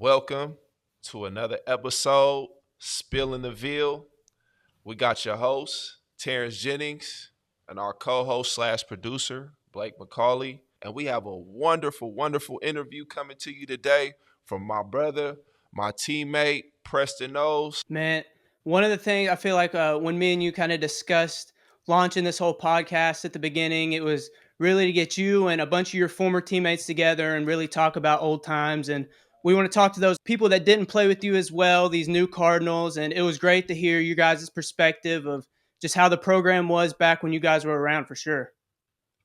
Welcome to another episode, Spilling the Veal. We got your host, Terrence Jennings, and our co-host slash producer, Blake McCauley. And we have a wonderful, wonderful interview coming to you today from my brother, my teammate, Preston Knowles. Man, one of the things I feel like when me and you kind of discussed launching this whole podcast at the beginning, it was really to get you and a bunch of your former teammates together and really talk about old times. And we want to talk to those people that didn't play with you as well, these new Cardinals. And it was great to hear you guys' perspective of just how the program was back when you guys were around for sure.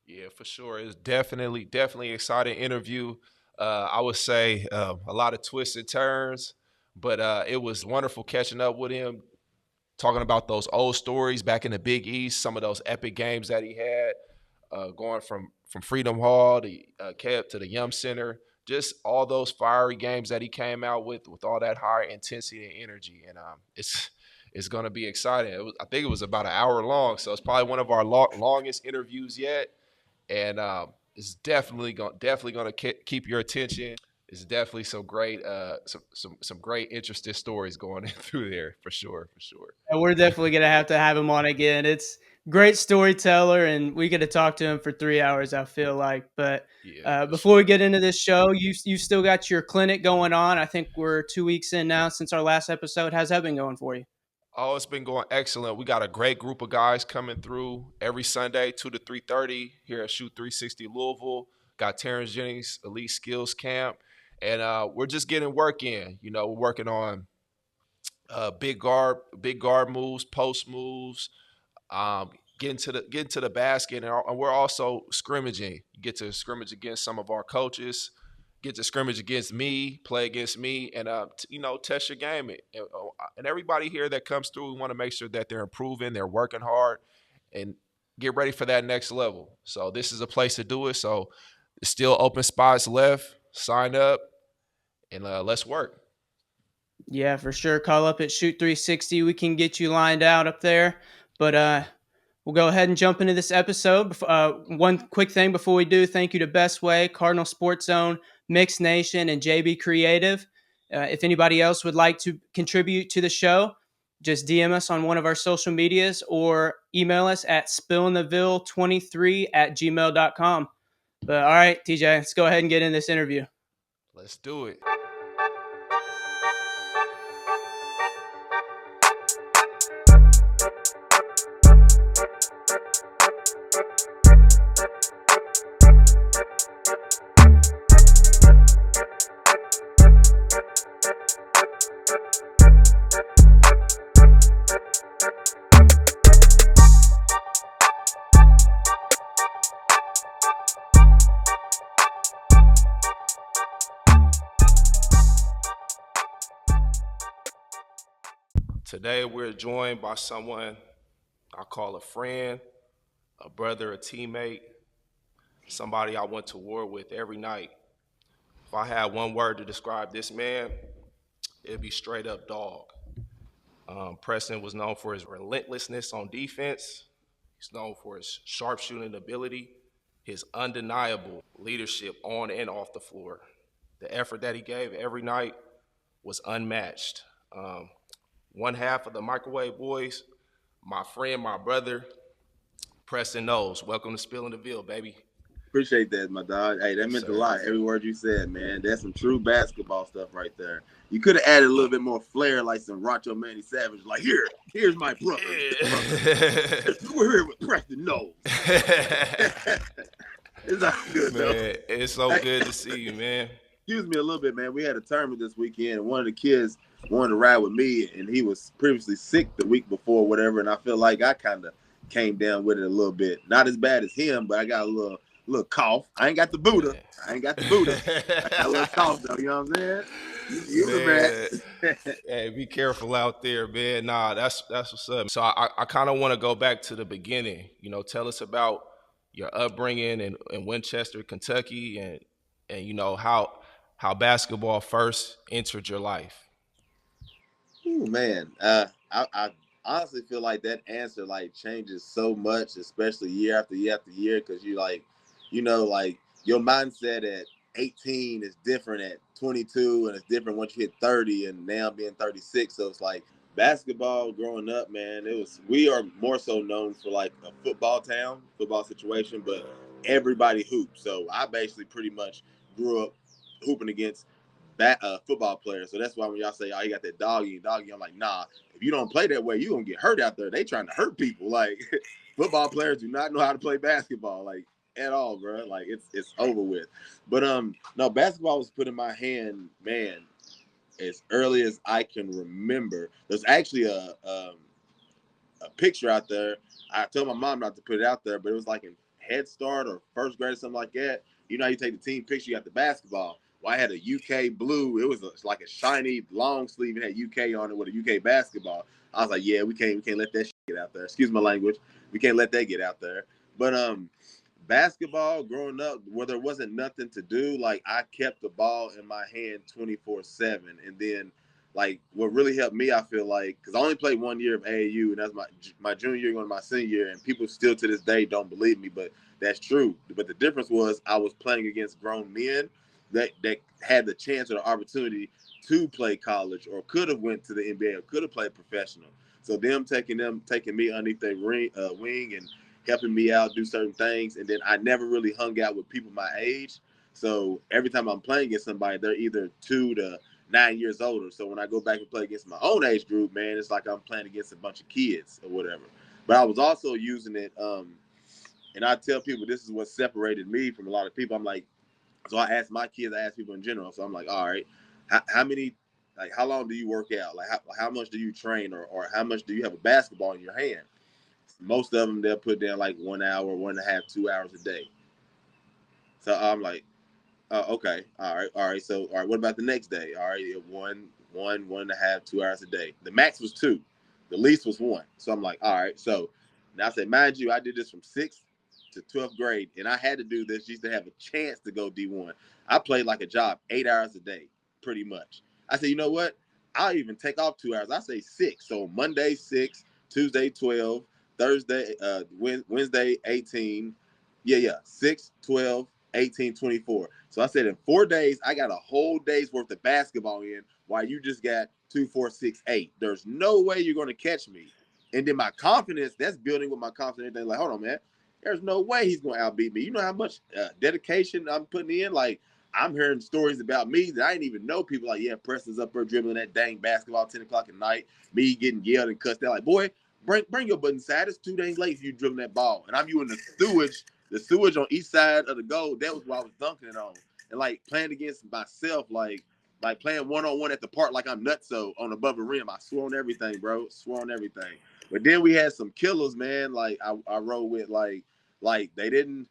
Yeah, for sure. It's definitely exciting interview. I would say a lot of twists and turns, but it was wonderful catching up with him, talking about those old stories back in the Big East, some of those epic games that he had, going from Freedom Hall to Kev to the Yum Center, just all those fiery games that he came out with all that high intensity and energy, and it's going to be exciting. I think it was about an hour long, so it's probably one of our longest interviews yet, and it's definitely going to keep your attention. It's definitely some great interesting stories going in through there for sure, for sure. And we're definitely gonna have him on again. It's great storyteller, and we get to talk to him for 3 hours. I feel like, but Yeah, for before we sure. get into this show, you still got your clinic going on. I think we're 2 weeks in now since our last episode. How's that been going for you? Oh, it's been going excellent. We got a great group of guys coming through every Sunday, 2 to 3:30 here at Shoot 360 Louisville. Got Terrence Jennings Elite Skills Camp, and we're just getting work in. We're working on big guard moves, post moves, getting to the basket, and we're also scrimmaging. You get to scrimmage against some of our coaches, get to scrimmage against me, play against me, and test your game. And everybody here that comes through, we want to make sure that they're improving, they're working hard, and get ready for that next level. So this is a place to do it. So there's still open spots left. Sign up and let's work. Yeah, for sure. Call up at Shoot 360. We can get you lined out up there. But we'll go ahead and jump into this episode. One quick thing before we do: thank you to Best Way, Cardinal Sports Zone, Mix Nation, and JB Creative. If anybody else would like to contribute to the show, just DM us on one of our social medias or email us at spillingtheville23@gmail.com. But all right, TJ, let's go ahead and get in this interview. Let's do it. Today we're joined by someone I call a friend, a brother, a teammate, somebody I went to war with every night. If I had one word to describe this man, it'd be straight up dog. Preston was known for his relentlessness on defense. He's known for his sharpshooting ability, his undeniable leadership on and off the floor. The effort that he gave every night was unmatched. One half of the Microwave Boys, my friend, my brother, Preston Knowles. Welcome to Spilling the Veal, baby. Appreciate that, my dog. Hey, that Yes, meant a sir. lot. Every word you said, man. That's some true basketball stuff right there. You could have added a little bit more flair, like some Racho Manny Savage. Like, here's my brother. Yeah. We're here with Preston Knowles. It's all good, though. Man, it's so good to see you, man. Excuse me a little bit, man. We had a tournament this weekend, and one of the kids wanted to ride with me, and he was previously sick the week before, whatever. And I feel like I kind of came down with it a little bit. Not as bad as him, but I got a little cough. I ain't got the Buddha. I got a little cough, though. You know what I'm saying? Man, hey, be careful out there, man. Nah, that's what's up. So I kind of want to go back to the beginning. Tell us about your upbringing in Winchester, Kentucky, and how basketball first entered your life. Ooh, man. I honestly feel like that answer changes so much, especially year after year after year, because like your mindset at 18 is different at 22, and it's different once you hit 30, and now being 36. So it's like basketball growing up, man. We are more so known for like a football situation, but everybody hoops. So I basically pretty much grew up hooping against football players. So that's why when y'all say, "Oh, you got that doggy," I'm like, nah. If you don't play that way, you gonna get hurt out there. They trying to hurt people. Like football players do not know how to play basketball. Like at all, bro. Like it's over with. But no, basketball was put in my hand, man, as early as I can remember. There's actually a picture out there. I told my mom not to put it out there, but it was like in Head Start or first grade or something like that. You know how you take the team picture, you got the basketball. Well, I had a UK blue. It was like a shiny long sleeve. It had UK on it with a UK basketball. I was like, yeah, we can't let that shit get out there. Excuse my language. We can't let that get out there. But basketball growing up, where there wasn't nothing to do, like I kept the ball in my hand 24/7. And then like what really helped me, I feel like, because I only played 1 year of AAU, and that's my junior year going to my senior year, and people still to this day don't believe me, but that's true. But the difference was I was playing against grown men that had the chance or the opportunity to play college or could have went to the NBA or could have played professional. So them taking me underneath their wing and helping me out do certain things, and then I never really hung out with people my age. So every time I'm playing against somebody, they're either 2 to 9 years older. So when I go back and play against my own age group, man, it's like I'm playing against a bunch of kids or whatever. But I was also using it, and I tell people this is what separated me from a lot of people. I'm like, so I ask my kids, I ask people in general. So I'm like, all right, how many, like, how long do you work out? Like, how much do you train, or how much do you have a basketball in your hand? Most of them, they'll put down like 1 hour, 1.5, 2 hours a day. So I'm like, okay, all right. So, all right, what about the next day? All right, 1.5, 2 hours a day. The max was 2, the least was 1. So I'm like, all right. So now I said, mind you, I did this from 6th to 12th grade, and I had to do this just to have a chance to go D1. I played like a job, 8 hours a day, pretty much. I said, you know what? I'll even take off 2 hours. I say 6. So Monday 6, Tuesday 12, Thursday, Wednesday 18. Yeah, 6, 12, 18, 24. So I said in 4 days, I got a whole day's worth of basketball in while you just got 2, 4, 6, 8. There's no way you're going to catch me. And then my confidence, that's building with my confidence. They're like, hold on, man. There's no way he's going to outbeat me. You know how much dedication I'm putting in? Like, I'm hearing stories about me that I didn't even know. People like, yeah, Preston's up there dribbling that dang basketball 10 o'clock at night. Me getting yelled and cussed out. Like, boy, bring your butt inside. It's 2 days late for you dribbling that ball. And I'm you in the sewage on each side of the goal. That was what I was dunking it on. And like playing against myself, like playing one-on-one at the park like I'm nutso on above the rim. I swore on everything, bro. Swore on everything. But then we had some killers, man. Like I rode with like they didn't,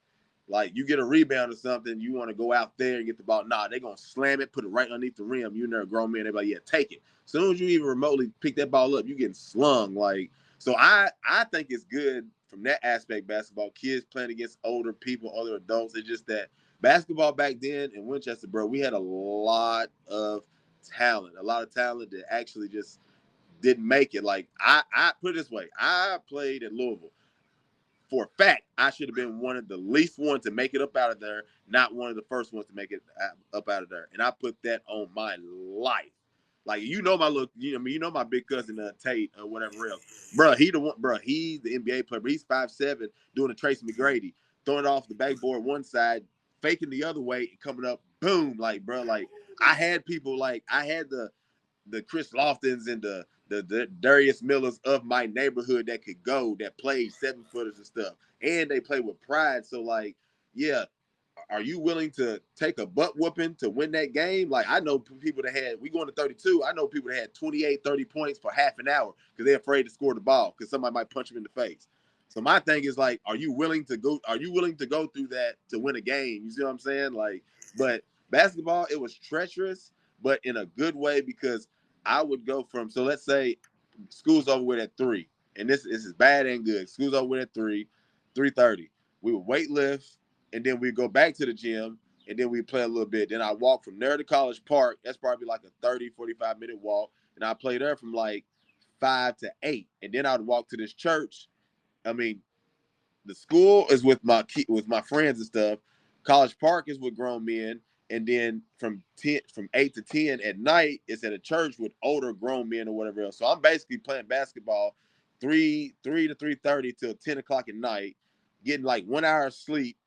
like you get a rebound or something, you want to go out there and get the ball. Nah, they're gonna slam it, put it right underneath the rim. You know, a grown man, they're like, yeah, take it. As soon as you even remotely pick that ball up, you getting slung. Like, so I think it's good from that aspect, basketball. Kids playing against older people, other adults. It's just that basketball back then in Winchester, bro, we had a lot of talent that actually just didn't make it. Like I put it this way, I played at Louisville. For a fact, I should have been one of the least ones to make it up out of there, not one of the first ones to make it up out of there. And I put that on my life. Like, you know, you know my big cousin Tate or whatever else, bro. He's the NBA player, but he's 5'7", doing a Tracy McGrady, throwing it off the backboard one side, faking the other way, and coming up, boom, like, bro, like I had people, like I had the Chris Loftons and the Darius Millers of my neighborhood that could go, that played 7-footers and stuff, and they play with pride. So like, yeah, are you willing to take a butt whooping to win that game? Like, I know people that had, we going to 32, I know people that had 28, 30 points for half an hour because they're afraid to score the ball because somebody might punch them in the face. So my thing is like, are you willing to go through that to win a game? You see what I'm saying? Like, but basketball, it was treacherous, but in a good way, because I would go from, so let's say school's over with at 3, and this is bad and good. School's over with at 3, 3:30. We would weight lift, and then we go back to the gym, and then we play a little bit. Then I walk from there to College Park. That's probably like a 30, 45-minute walk. And I play there from like 5 to 8. And then I'd walk to this church. I mean, the school is with my friends and stuff. College Park is with grown men. and then from 8 to 10 at night, it's at a church with older grown men or whatever else. So I'm basically playing basketball 3 to 3:30 till 10 o'clock at night, getting like 1 hour of sleep,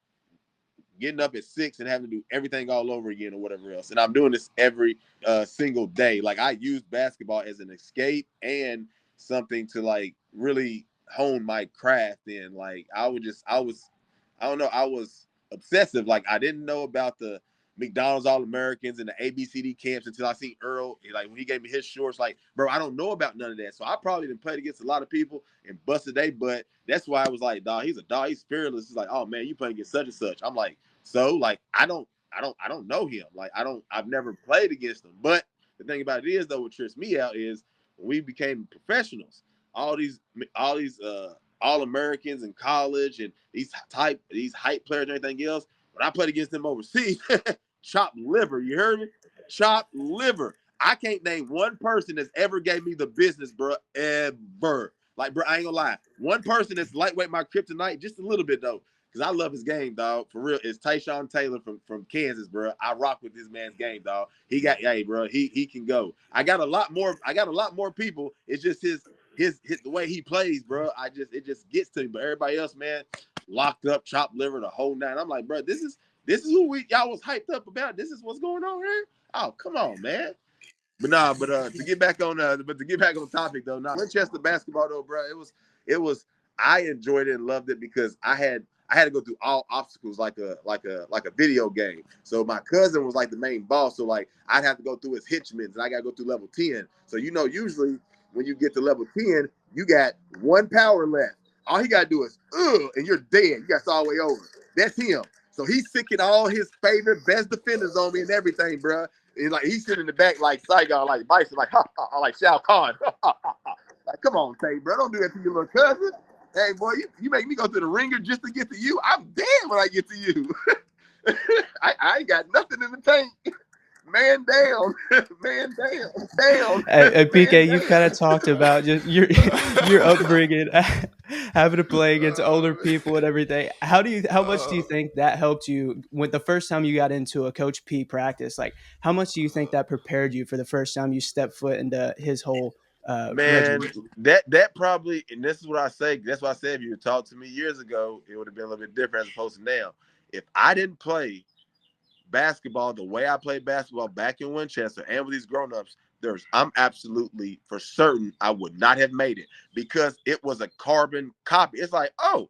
getting up at 6 and having to do everything all over again or whatever else. And I'm doing this every single day. Like I use basketball as an escape and something to like really hone my craft in. Like I don't know, I was obsessive. Like I didn't know about the McDonald's All-Americans and the ABCD camps until I seen Earl. Like when he gave me his shorts, like, bro, I don't know about none of that. So I probably didn't play against a lot of people and busted their butt. That's why I was like, dog, he's a dog, he's fearless. It's like, oh man, you playing against such and such. I'm like, so like I don't know him. Like I've never played against him. But the thing about it is though, what trips me out is when we became professionals, all these All-Americans in college and these hype players and everything else. When I played against them overseas, chopped liver. You heard me? Chopped liver. I can't name one person that's ever gave me the business, bro. Ever. Like, bro, I ain't gonna lie. One person that's lightweight my kryptonite, just a little bit though, because I love his game, dog. For real, it's Tyshawn Taylor from Kansas, bro. I rock with this man's game, dog. Hey, bro, he can go. I got a lot more people. It's just his the way he plays, bro. It just gets to me. But everybody else, man, locked up, chopped liver, the whole nine. I'm like, bro, this is who y'all was hyped up about. This is what's going on here. Oh, come on, man. To get back on topic though, Winchester basketball though, bro, it was I enjoyed it and loved it because I had to go through all obstacles like a video game. So my cousin was like the main boss, so like I'd have to go through his Hitchmans and I gotta go through level 10. So usually when you get to level 10, you got one power left. All he gotta do is and you're dead. You got all the way over. That's him. So he's sicking all his favorite best defenders on me and everything, bro. And like he's sitting in the back like Saigon, like Bison, like like Shao Kahn. Like, come on, Tay, bro, don't do that to your little cousin. Hey, boy, you make me go to the ringer just to get to you. I'm dead when I get to you. I ain't got nothing in the tank. Man down, man down. Hey, PK, Man you've kind down. of talked about just your upbringing, having to play against older people and everything. How much do you think that helped you when the first time you got into a Coach P practice? Like, how much do you think that prepared you for the first time you stepped foot into his whole Man, regimen? that probably, and this is what I say. That's why I said if you had talked to me years ago, it would have been a little bit different as opposed to now. If I didn't play basketball the way I played basketball back in Winchester and with these grown-ups, I'm absolutely for certain I would not have made it because it was a carbon copy. It's like, oh,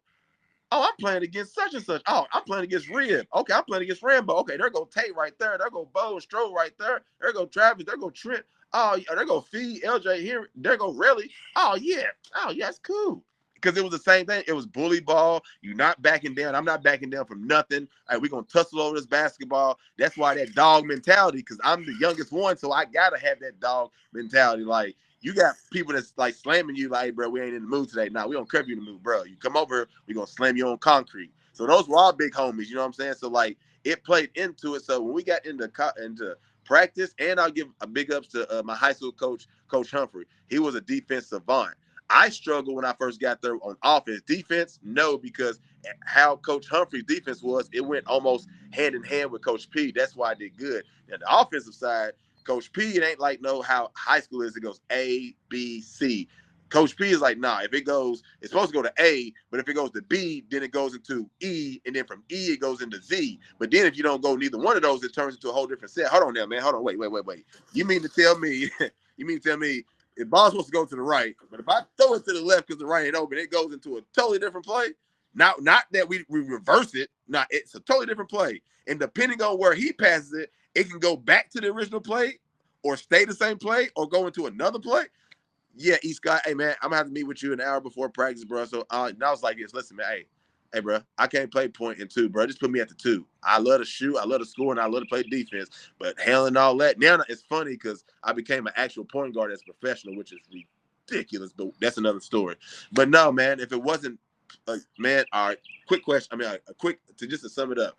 I'm playing against such and such. Oh, I'm playing against Rib. Okay, I'm playing against Rambo. Okay, there go Tate right there. There go Bo and Stroh right there. There go Travis. There go Trent. Oh, there go Fee, LJ here. There go Relly. Oh, yeah. Oh, yeah, it's cool. Because it was the same thing. It was bully ball. You're not backing down. I'm not backing down from nothing. All right, we're going to tussle over this basketball. That's why that dog mentality, because I'm the youngest one, so I got to have that dog mentality. Like, you got people that's like slamming you, like, hey, bro, we ain't in the mood today. Nah, we don't care if you in the mood, bro. You come over, we gonna slam you on concrete. So those were all big homies, you know what I'm saying? So like it played into it. So when we got into practice, and I'll give a big ups to my high school coach, Coach Humphrey. He was a defense savant. I struggled when I first got there on offense. Defense, no, because how Coach Humphrey's defense was, it went almost hand in hand with Coach P. That's why I did good. And the offensive side, Coach P, it ain't like how high school is. It goes A, B, C. Coach P is like, nah, if it goes, it's supposed to go to A, but if it goes to B, then it goes into E, and then from E, it goes into Z. But then if you don't go neither one of those, it turns into a whole different set. Hold on now, man. Hold on. Wait. You mean to tell me if ball's supposed to go to the right, but if I throw it to the left because the right ain't open, it goes into a totally different play? Not that we reverse it. It's a totally different play. And depending on where he passes it, it can go back to the original play or stay the same play or go into another play. Yeah, East Scott, hey, man, I'm going to have to meet with you an hour before practice, bro. So I was like this. Listen, man, hey, bro, I can't play point and two, bro. Just put me at the two. I love to shoot. I love to score, and I love to play defense. But handling all that, now it's funny because I became an actual point guard as a professional, which is ridiculous, but that's another story. But no, man, if it wasn't, man, all right, quick question. Just to sum it up.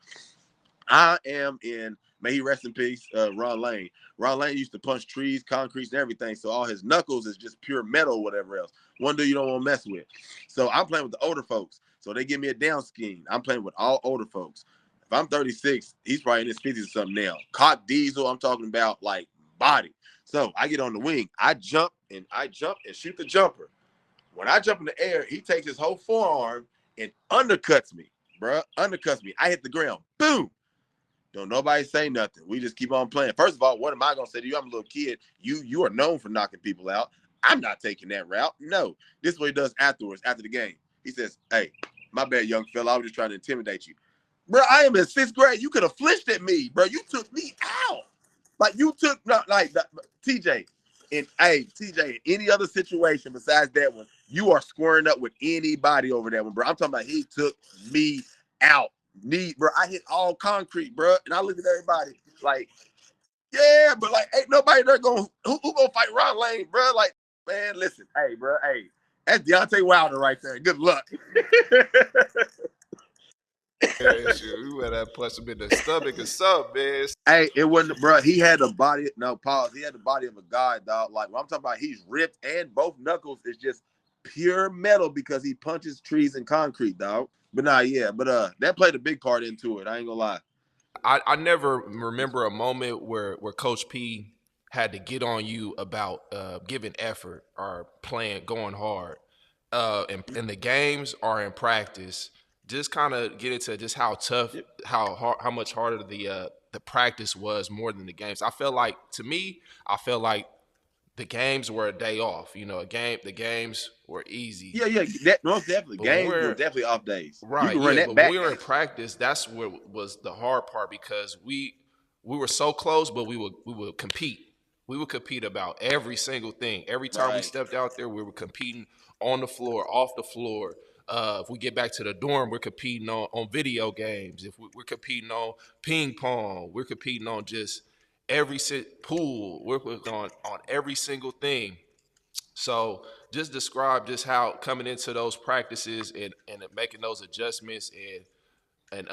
I am in, may he rest in peace, Ron Lane. Ron Lane used to punch trees, concrete, and everything. So all his knuckles is just pure metal, whatever else. One dude you don't want to mess with. So I'm playing with the older folks. So they give me a down scheme. I'm playing with all older folks. If I'm 36, he's probably in his 50s or something now. Cock diesel, I'm talking about like body. So I get on the wing. I jump and shoot the jumper. When I jump in the air, he takes his whole forearm and undercuts me, bro. Undercuts me. I hit the ground. Boom. Don't nobody say nothing. We just keep on playing. First of all, what am I gonna say to you? I'm a little kid. You are known for knocking people out. I'm not taking that route. No. This is what he does afterwards, after the game. He says, "Hey, my bad, young fella. I was just trying to intimidate you." Bro, I am in 6th grade. You could have flinched at me, bro. You took me out. Like you took TJ. TJ, in any other situation besides that one, you are squaring up with anybody over that one, bro. I'm talking about he took me out. Bro. I hit all concrete, bro. And I look at everybody like, yeah, but like ain't nobody there going who gonna fight Ron Lane, bro? Like, man, listen, hey, bro, hey. That's Deontay Wilder right there. Good luck. Yeah, sure. We would have punched him in the stomach or something, man. Hey, it wasn't, bro. He had the body. No, pause. He had the body of a god, dog. Like when I'm talking about, he's ripped, and both knuckles is just pure metal because he punches trees and concrete, dog. But that played a big part into it. I ain't gonna lie. I never remember a moment where Coach P had to get on you about giving effort or playing, going hard, in the games or in practice. Just kind of get into just how tough, how much harder the practice was more than the games. To me, I felt like the games were a day off. The games were easy. Yeah, that most definitely. But when Games were definitely off days. You right, can run yeah, that but back. when we were in practice, that's what was the hard part because we were so close, but we would compete. We would compete about every single thing. Every time we stepped out there, we were competing on the floor, off the floor. If we get back to the dorm, we're competing on video games. If we're competing on ping pong, we're competing on just pool. We're on every single thing. So just describe just how coming into those practices and making those adjustments and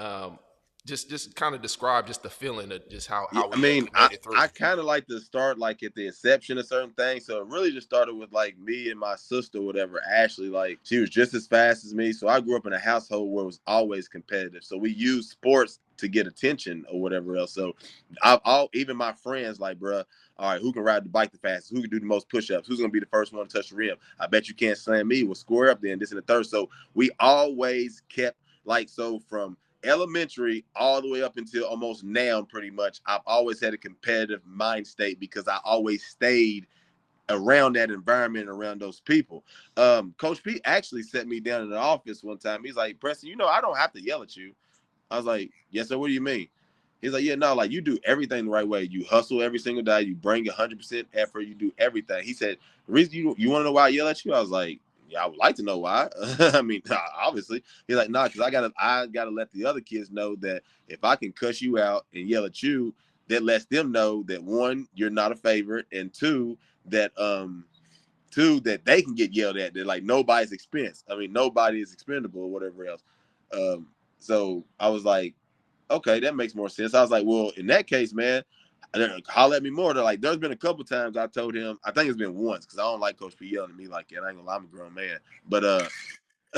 just kind of describe just the feeling of just how we made it through. I kind of like to start like at the inception of certain things. So it really just started with like me and my sister, whatever. Ashley, like she was just as fast as me. So I grew up in a household where it was always competitive. So we used sports to get attention or whatever else. So even my friends like, bruh, all right, who can ride the bike the fastest? Who can do the most push-ups? Who's gonna be the first one to touch the rim? I bet you can't slam me. We'll square up then, this and the third. So we always kept from elementary all the way up until almost now, pretty much, I've always had a competitive mind state because I always stayed around that environment, around those people. Coach P actually set me down in the office one time. He's like, Preston, I don't have to yell at you. I was like, yes, sir. What do you mean? He's like, yeah, no, like you do everything the right way. You hustle every single day. You bring 100% effort. You do everything. He said, the reason you want to know why I yell at you? I was like, yeah, I would like to know why. I mean, obviously. He's like, nah, because I gotta let the other kids know that if I can cuss you out and yell at you, that lets them know that one, you're not a favorite, and two, that they can get yelled at. That like nobody's expense. I mean, nobody is expendable or whatever else. So I was like, okay, that makes more sense. I was like, well, in that case, man, holler at me more. They're like, there's been a couple times I told him, I think it's been once, because I don't like Coach P yelling at me like that. I ain't gonna lie, I'm a grown man. But I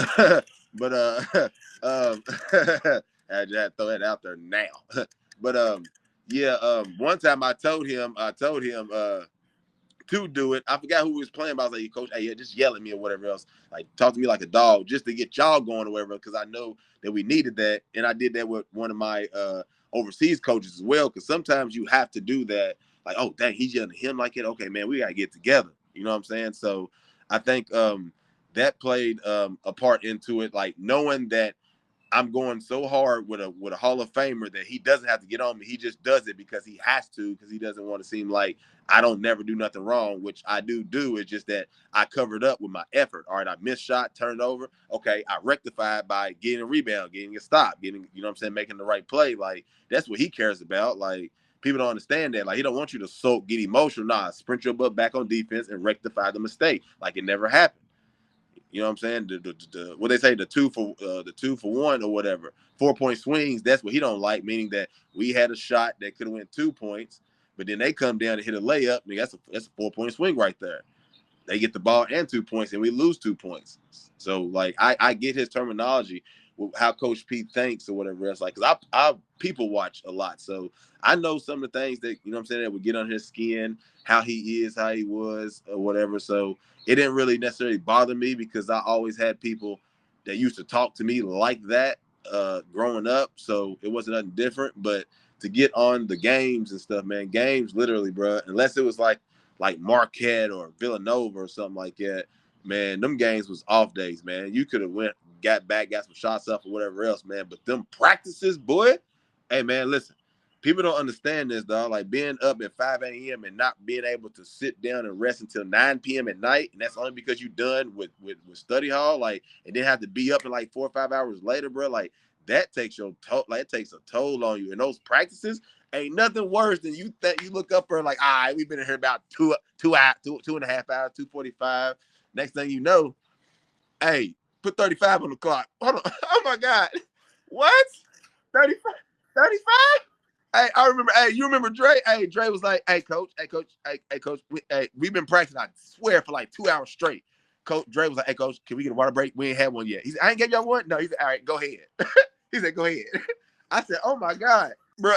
just had to throw that out there now. But one time I told him to do it. I forgot who was playing, but I was like, Coach, hey, yeah, just yell at me or whatever else. Like, talk to me like a dog just to get y'all going or whatever, because I know that we needed that. And I did that with one of my overseas coaches as well, because sometimes you have to do that. Like, oh, dang, he's yelling at him like it. Okay, man, we got to get together. You know what I'm saying? So I think that played a part into it, like knowing that I'm going so hard with a Hall of Famer that he doesn't have to get on me. He just does it because he has to, because he doesn't want to seem like I don't never do nothing wrong, which I do. It's just that I covered up with my effort. All right, I missed shot, turned over. Okay, I rectified by getting a rebound, getting a stop, making the right play. Like, that's what he cares about. Like, people don't understand that. Like, he don't want you to get emotional. Nah, sprint your butt back on defense and rectify the mistake. Like, it never happened. You know what I'm saying? What they say, the two for one or whatever. 4-point swings, that's what he don't like, meaning that we had a shot that could have went 2 points, but then they come down and hit a layup. I mean, that's a 4-point swing right there. They get the ball and 2 points, and we lose 2 points. So, like, I get his terminology, how Coach P thinks or whatever else. Like, cause I people watch a lot, so I know some of the things that you know what I'm saying that would get on his skin, how he is, how he was, or whatever. So it didn't really necessarily bother me because I always had people that used to talk to me like that growing up, so it wasn't nothing different. But to get on the games and stuff, man, games literally, bro, unless it was like Marquette or Villanova or something like that, man, them games was off days, man. You could have went, got back, got some shots up or whatever else, man. But them practices, boy, hey, man, listen, people don't understand this, dog. Like being up at 5 a.m. and not being able to sit down and rest until 9 p.m. at night, and that's only because you done with study hall, like, and then have to be up in like 4 or 5 hours later, bro. Like that takes your like it takes a toll on you. And those practices ain't nothing worse than you think. You look up for like, all right, we've been in here about two and a half hours, 2:45. Next thing you know, hey, put 35 on the clock. Hold on. Oh my God. What? 35? 35? Hey, I remember. Hey, you remember Dre? Hey, Dre was like, "Hey, coach. Hey, coach. Hey, coach. We've been practicing. I swear for like 2 hours straight." Coach Dre was like, "Hey, coach, can we get a water break? We ain't had one yet." He said, "I ain't gave y'all one." No, he said, "All right, go ahead." He said, "Go ahead." I said, "Oh my God, bro,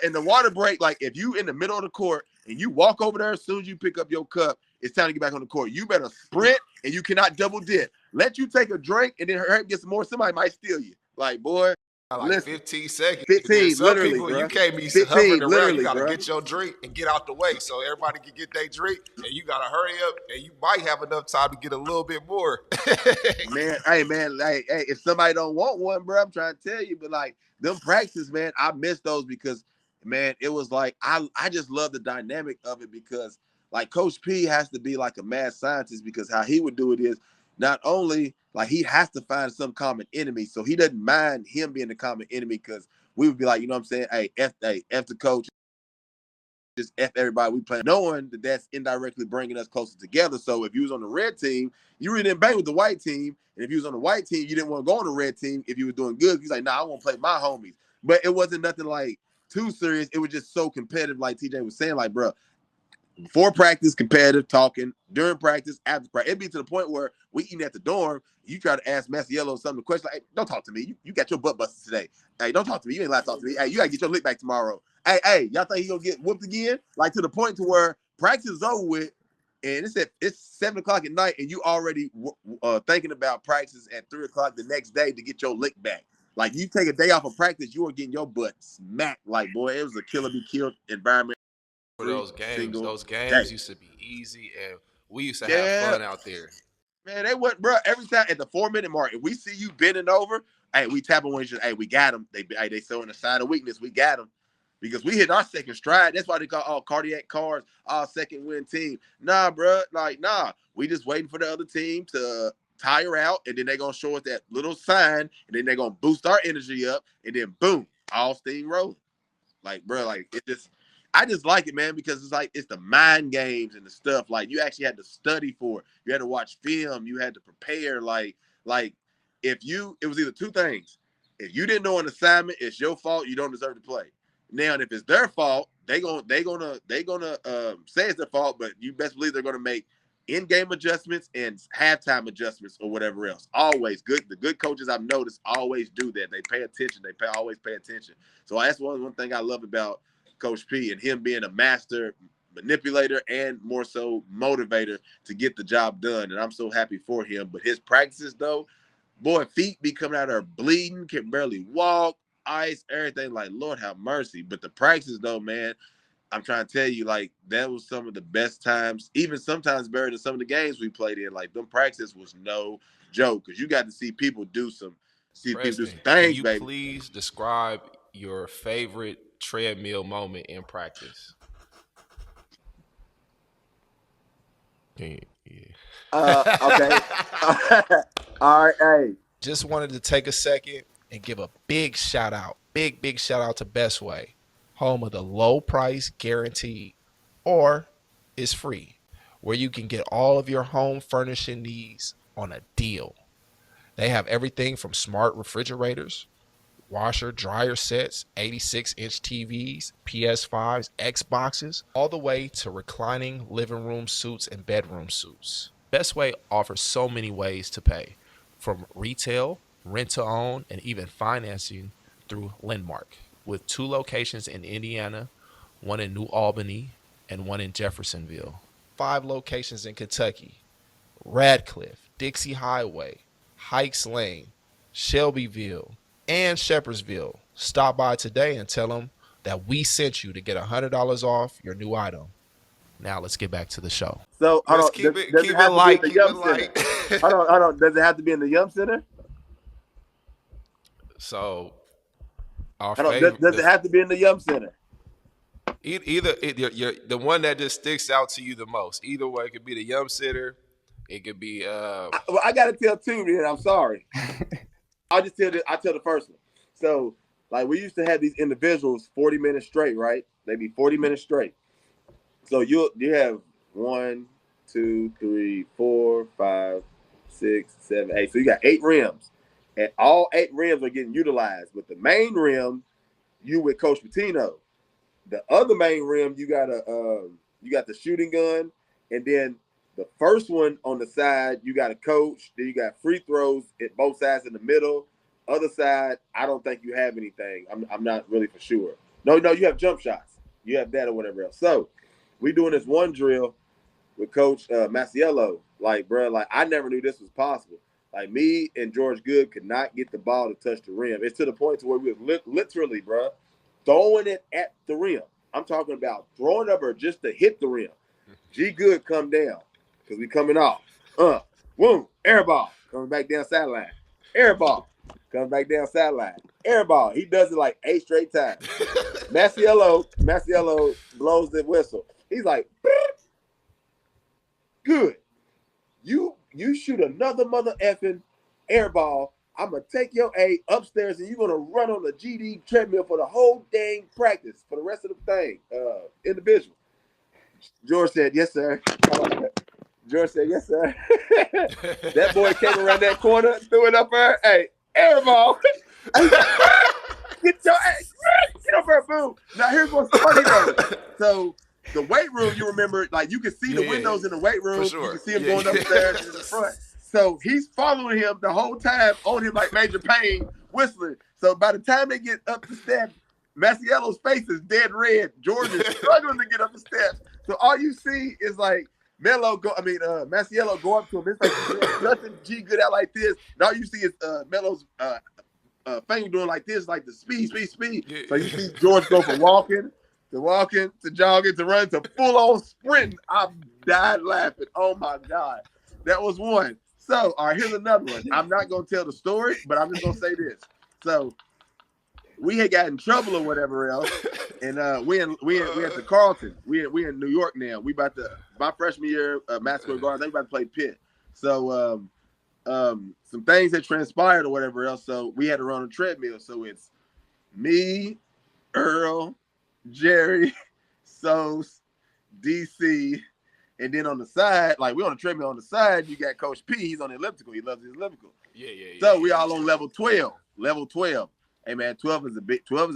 in the water break, like if you in the middle of the court and you walk over there, as soon as you pick up your cup, it's time to get back on the court. You better sprint and you cannot double dip. Let you take a drink and then hurry get some more. Somebody might steal you. Like, boy." Like Listen, 15 seconds. Then 15, some literally, people, you bro. can't be 15, hovering around. You literally, got to bro. get your drink and get out the way so everybody can get their drink. And you got to hurry up. And you might have enough time to get a little bit more. Man, hey, if somebody don't want one, bro, I'm trying to tell you. But like them practices, man, I miss those because, man, it was like I just love the dynamic of it because like Coach P has to be like a mad scientist because how he would do it is not only like he has to find some common enemy, so he doesn't mind him being the common enemy because we would be like, you know what I'm saying? Hey, F the coach, just F everybody we play, knowing that that's indirectly bringing us closer together. So if you was on the red team, you really didn't bang with the white team. And if you was on the white team, you didn't want to go on the red team if you were doing good. He's like, nah, I want to play my homies. But it wasn't nothing like too serious. It was just so competitive, like TJ was saying, like, bro, before practice, competitive talking, during practice, after practice. It'd be to the point where we eating at the dorm, you try to ask Masiello something, a question like, hey, don't talk to me. You got your butt busted today. Hey, don't talk to me. You ain't allowed to talk to me. Hey, you got to get your lick back tomorrow. Hey, y'all think he going to get whooped again? Like to the point to where practice is over with, and it's 7 o'clock at night, and you already thinking about practice at 3 o'clock the next day to get your lick back. Like you take a day off of practice, you are getting your butt smacked. Like, boy, it was a killer be killed environment. For those Day. games used to be easy. And we used to have Yeah, fun out there. man, they went, bro. Every time at the 4-minute mark, if we see you bending over, hey, we tap on one. Hey, we got them. They showing a sign of weakness. We got them because we hit our second stride. That's why they call all cardiac cars our second win team. Nah, bro, like nah. We just waiting for the other team to tire out, and then they gonna show us that little sign, and then they gonna boost our energy up, and then boom, all steam rolling. Like, bro, like it just, I just like it, man, because it's like it's the mind games and the stuff. Like you actually had to study for it. You had to watch film. You had to prepare. Like if you, it was either two things. If you didn't know an assignment, it's your fault. You don't deserve to play. Now, if it's their fault, they gonna say it's their fault, but you best believe they're gonna make in-game adjustments and halftime adjustments or whatever else. Always good. The good coaches I've noticed always do that. They pay attention. Always pay attention. So that's one thing I love about Coach P and him being a master manipulator and more so motivator to get the job done. And I'm so happy for him. But his practices, though, boy, feet be coming out there bleeding, can barely walk, ice, everything. Like, Lord have mercy. But the practices, though, man, I'm trying to tell you, like, that was some of the best times, even sometimes better than some of the games we played in. Like, them practices was no joke because you got to see people do some Preston, can things, you baby. please describe your favorite treadmill moment in practice? Yeah. Okay. All right, hey. Just wanted to take a second and give a big shout out, big shout out to Best Way, home of the low price guaranteed, or it's free, where you can get all of your home furnishing needs on a deal. They have everything from smart refrigerators, washer dryer sets, 86-inch TVs, PS5s, Xboxes, all the way to reclining living room suites and bedroom suites. Best Way offers so many ways to pay, from retail rent to own, and even financing through Lendmark, with 2 locations in Indiana, one in New Albany, and one in Jeffersonville. 5 locations in Kentucky: Radcliffe, Dixie Highway, Hikes Lane, Shelbyville, and Shepherdsville. Stop by today and tell them that we sent you to get $100 off your new item. Now let's get back to the show. So hold Let's on. keep Does it it keep have it to be in light. the Keep it Yum light. Center? Hold on. Does it have to be in the Yum Center? So our Hold on. favorite, Does it have to be in the Yum Center? either the one that just sticks out to you the most. Either way, it could be the Yum Center. It could be Well, I got to tell two, man. I'm sorry. I'll tell the first one. So, like, we used to have these individuals 40 minutes straight, right? They'd be 40 minutes straight. So you have 1, 2, 3, 4, 5, 6, 7, 8. So you got 8 rims, and all 8 rims are getting utilized. With the main rim, you with Coach Patino. The other main rim, you got the shooting gun, and then the first one on the side, you got a coach. Then you got free throws at both sides in the middle. Other side, I don't think you have anything. I'm not really for sure. No, you have jump shots. You have that or whatever else. So we doing this one drill with Coach Masiello. Like, bro, like I never knew this was possible. Like me and George Good could not get the ball to touch the rim. It's to the point to where we were literally, bro, throwing it at the rim. I'm talking about throwing up or just to hit the rim. G Good come down because we coming off. Boom, air ball coming back down sideline. Air ball comes back down sideline. Air ball. He does it like 8 straight times. Masiello blows the whistle. He's like, good. You shoot another mother effing air ball. I'm going to take your A upstairs and you're going to run on the GD treadmill for the whole dang practice, for the rest of the thing, individual. George said, yes, sir. George said, yes, sir. That boy came around that corner, threw it up there. Hey, air ball. Get your ass. Get up there, boom. Now, here's what's funny, though. So, the weight room, you remember, like, you can see the windows in the weight room. Sure. You can see him going upstairs to the front. So, he's following him the whole time, on him like Major Payne, whistling. So, by the time they get up the steps, Masiello's face is dead red. George is struggling to get up the steps. So, all you see is, like, Masiello go up to him. It's like nothing G Good out like this. And all you see is Melo's finger doing like this, like the speed. Yeah. So you see George go from walking to jogging to running to full on sprinting. I died laughing. Oh my God. That was one. So, all right, here's another one. I'm not gonna tell the story, but I'm just gonna say this. So we had got in trouble or whatever else, and we at the Carlton. We in New York now. We about to my freshman year, Mascot Gardens. They about to play Pitt. So some things had transpired or whatever else. So we had to run a treadmill. So it's me, Earl, Jerry, Sos, DC, and then on the side, like we on the treadmill on the side, you got Coach P. He's on the elliptical. He loves his elliptical. Yeah. So we all on level 12. Level 12. Hey man, 12 is a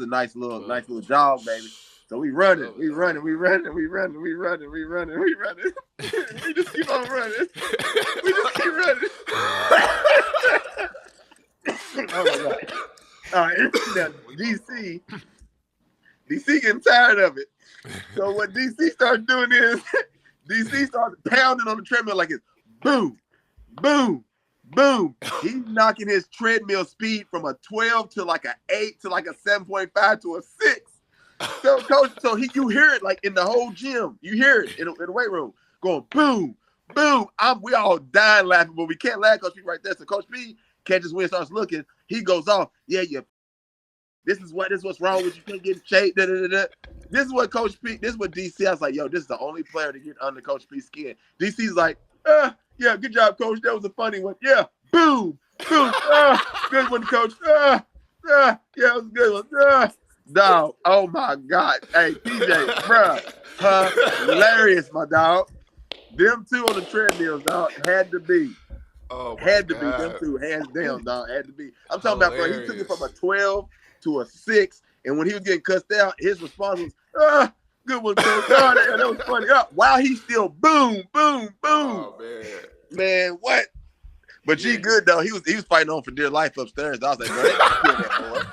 nice little jog, baby. So we running. We just keep on running. Oh my God. All right, now DC getting tired of it. So what DC starts doing is DC starts pounding on the treadmill like it's boom, boom, boom. He's knocking his treadmill speed from a 12 to like an 8 to like a 7.5 to a 6. So coach, you hear it like in the whole gym. You hear it in the weight room going boom, boom. We all dying laughing, but we can't laugh because P right there. So Coach P catches wind, starts looking. He goes off. Yeah. This is what's wrong with you. Can't get in shape. This is what Coach P. This is what DC. I was like, yo, this is the only player to get under Coach P's skin. DC's like, yeah, good job, Coach. That was a funny one. Yeah, boom, boom. Good one, Coach. Yeah, it was a good one. Dog. Oh my God. Hey, TJ, bruh, hilarious, my dog. Them two on the treadmills, dog, had to be. Oh, had to be them two, hands down, dog. Had to be. I'm talking about, bro. He took it from a 12 to a 6, and when he was getting cussed out, his response was, good one, Coach. That was funny. While he's still boom, boom, boom. Oh, man, what? But G good though. He was fighting on for dear life upstairs. I was like, bro, they gonna kill that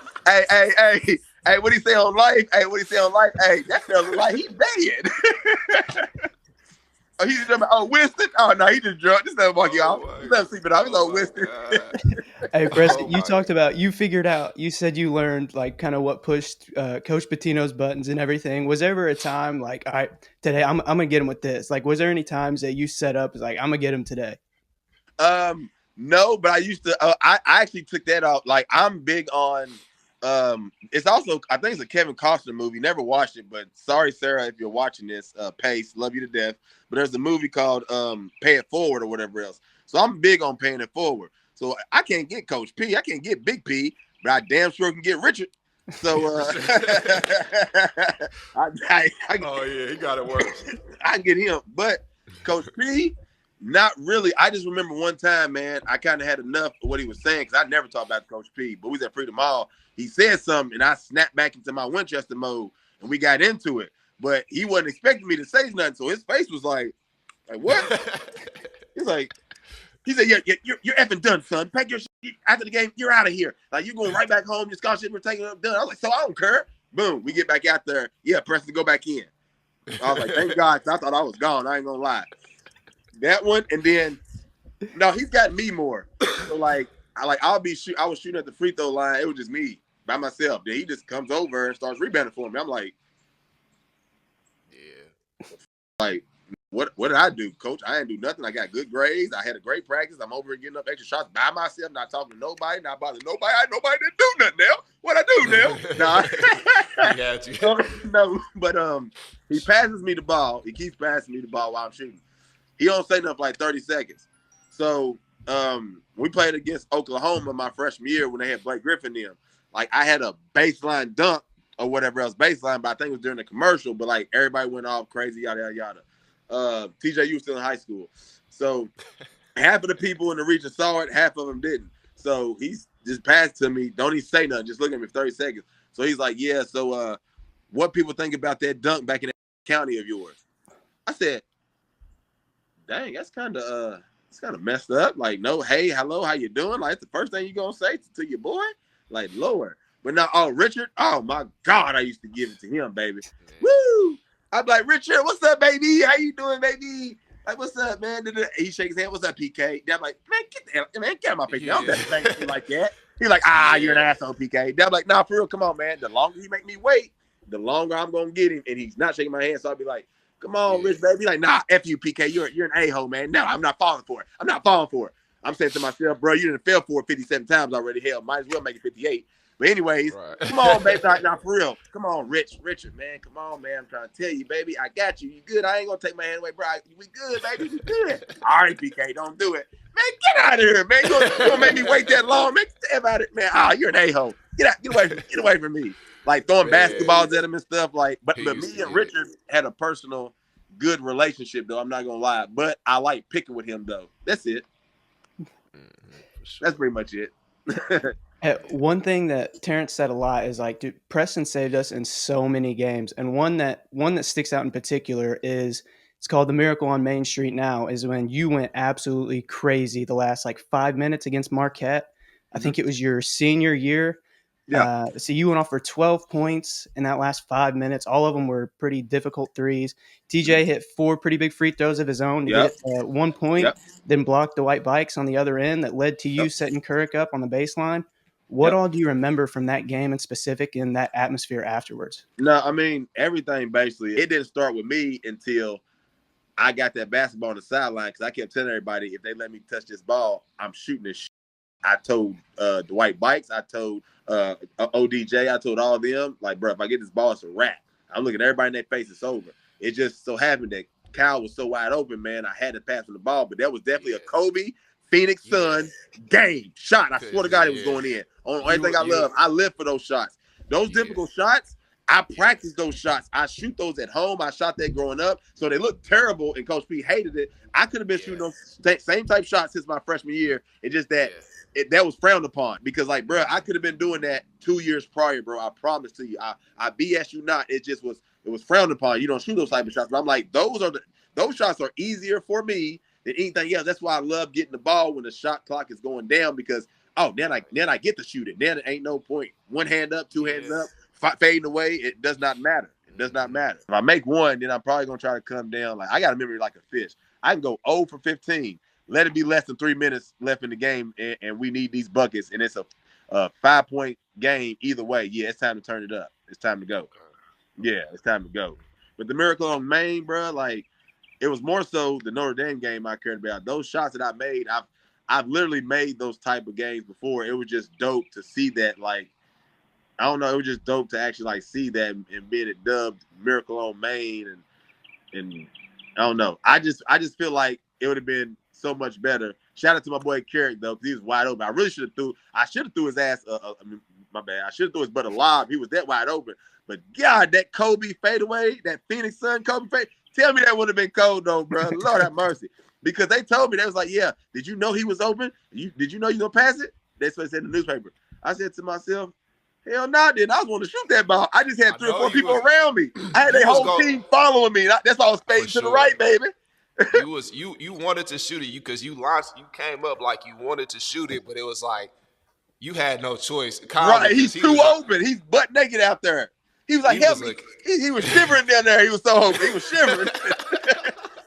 boy. Hey, what he say on life? Hey, that fella look like he dead. Oh, he's just, Winston? Oh no, he just drunk. This never monkey off. He's never sleeping off. He's on Winston. Hey, Preston, you talked about, you figured out, you said you learned like kind of what pushed Coach Patino's buttons and everything. Was there ever a time like, all right, today I'm gonna get him with this? Like, was there any times that you set up as like, I'm gonna get him today? No, but I used to. I actually took that off. Like, I'm big on. It's also, I think it's a Kevin Costner movie. Never watched it, but sorry, Sarah, if you're watching this. Pace, love you to death. But there's a movie called Pay It Forward or whatever else. So I'm big on paying it forward. So I can't get Coach P. I can't get Big P, but I damn sure can get Richard. So oh yeah, he got it worse. I can get him, but Coach P. Not really. I just remember one time, man, I kind of had enough of what he was saying because I never talked about Coach P, but we was at Freedom Hall. He said something, and I snapped back into my Winchester mode, and we got into it. But he wasn't expecting me to say nothing, so his face was like what? He said, yeah, you're effing done, son. Pack your shit after the game. You're out of here. Like, you're going right back home. Your scholarship, we're taking it done. I was like, so I don't care. Boom. We get back out there. Yeah, Preston, go back in. I was like, thank God, 'cause I thought I was gone. I ain't going to lie. That one, and then no, he's got me more. So I was shooting at the free throw line. It was just me by myself. Then he just comes over and starts rebounding for me. I'm like, yeah, like what did I do, Coach? I didn't do nothing. I got good grades. I had a great practice. I'm over here getting up extra shots by myself, not talking to nobody, not bothering nobody. Nobody didn't do nothing now. What I do now? I got you. No, but he passes me the ball. He keeps passing me the ball while I'm shooting. He don't say nothing for like 30 seconds. So we played against Oklahoma my freshman year when they had Blake Griffin in. Like, I had a baseline dunk or whatever else baseline, but I think it was during the commercial. But like, everybody went off crazy, yada yada yada. TJ, you was still in high school, so half of the people in the region saw it, half of them didn't. So he's just passed to me. Don't even say nothing. Just look at me for 30 seconds. So he's like, yeah. So what people think about that dunk back in that county of yours? I said, dang, that's kind of messed up. Like, no, hey, hello, how you doing? Like, it's the first thing you gonna say to your boy? Like, Lord. But now, Richard, oh my God, I used to give it to him, baby. Woo! I'm like, Richard, what's up, baby? How you doing, baby? Like, what's up, man? He shakes his hand. What's up, PK? I'm like, man, get out of my face. I don't got to thank you like that. He's like, you're an asshole, PK. I'm like, nah, for real, come on, man. The longer he make me wait, the longer I'm gonna get him. And he's not shaking my hand, so I'll be like, come on, Rich, baby. Like, nah, F you, PK. You're an a-hole, man. No, I'm not falling for it. I'm saying to myself, bro, you done fell for it 57 times already. Hell, might as well make it 58. But anyways, Come on, baby. Now, for real. Come on, Richard, man. Come on, man. I'm trying to tell you, baby. I got you. You good? I ain't going to take my hand away, bro. We good, baby. We good. All right, PK, don't do it. Man, get out of here, man. You going to make me wait that long? Man, get about it, man. You're an a-hole. Get away from me. Like, throwing basketballs at him and stuff. Like, but me and Richard had a personal good relationship, though. I'm not going to lie. But I like picking with him, though. That's it. That's pretty much it. One thing that Terrence said a lot is like, dude, Preston saved us in so many games, and one that sticks out in particular is it's called the Miracle on Main Street. Now is when you went absolutely crazy the last like 5 minutes against Marquette. I think it was your senior year. Yeah. So you went off for 12 points in that last 5 minutes. All of them were pretty difficult threes. TJ hit 4 pretty big free throws of his own to get 1 point, then blocked Dwight Bikes on the other end that led to you setting Kirk up on the baseline. What all do you remember from that game in specific in that atmosphere afterwards? No, I mean, everything basically. It didn't start with me until I got that basketball on the sideline because I kept telling everybody, if they let me touch this ball, I'm shooting this shit. I told Dwight Bikes, I told ODJ, I told all of them, like, bro, if I get this ball, it's a wrap. I'm looking at everybody in their face, it's over. It just so happened that Kyle was so wide open, man, I had to pass him the ball, but that was definitely a Kobe Phoenix Sun game shot. I swear to God, it was going in. On everything I love, I live for those shots. Those difficult shots, I practice those shots. I shoot those at home. I shot that growing up, so they look terrible, and Coach P hated it. I could have been shooting those same type shots since my freshman year. It's just that that was frowned upon because, like, bro, I could have been doing that 2 years prior, bro. I promise to you. I BS you not. It was frowned upon. You don't shoot those type of shots. But I'm like, those shots are easier for me than anything else. That's why I love getting the ball when the shot clock is going down because then I get to shoot it. Then it ain't no point. One hand up, two hands up, fading away. It does not matter. It does not matter. If I make one, then I'm probably gonna try to come down. Like I got a memory like a fish. I can go 0 for 15. Let it be less than 3 minutes left in the game, and we need these buckets. And it's a 5-point game either way. Yeah, it's time to turn it up. It's time to go. Yeah, it's time to go. But the Miracle on Main, bro, like it was more so the Notre Dame game I cared about. Those shots that I made, I've literally made those type of games before. It was just dope to see that. Like I don't know, it was just dope to actually like see that and being it dubbed Miracle on Main and I don't know. I just feel like it would have been so much better. Shout out to my boy Carrick though, because he was wide open. I should have threw his ass. My bad. I should have threw his butt a lob. He was that wide open. But God, that Kobe fadeaway, that Phoenix Sun Kobe fade. Tell me that would have been cold though, bro. Lord have mercy. Because they told me, they was like, yeah, did you know he was open? Did you know you gonna pass it? That's what it said in the newspaper. I said to myself, hell no, I was going to shoot that ball. I just had 3 or 4 people around me. I had their whole team following me. That's why I was fading to the right, baby. you wanted to shoot it because you came up like you wanted to shoot it, but it was like you had no choice. Kyle, right, he's too open. He's butt naked out there. He was like, help me. He was shivering down there. He was so open. He was shivering.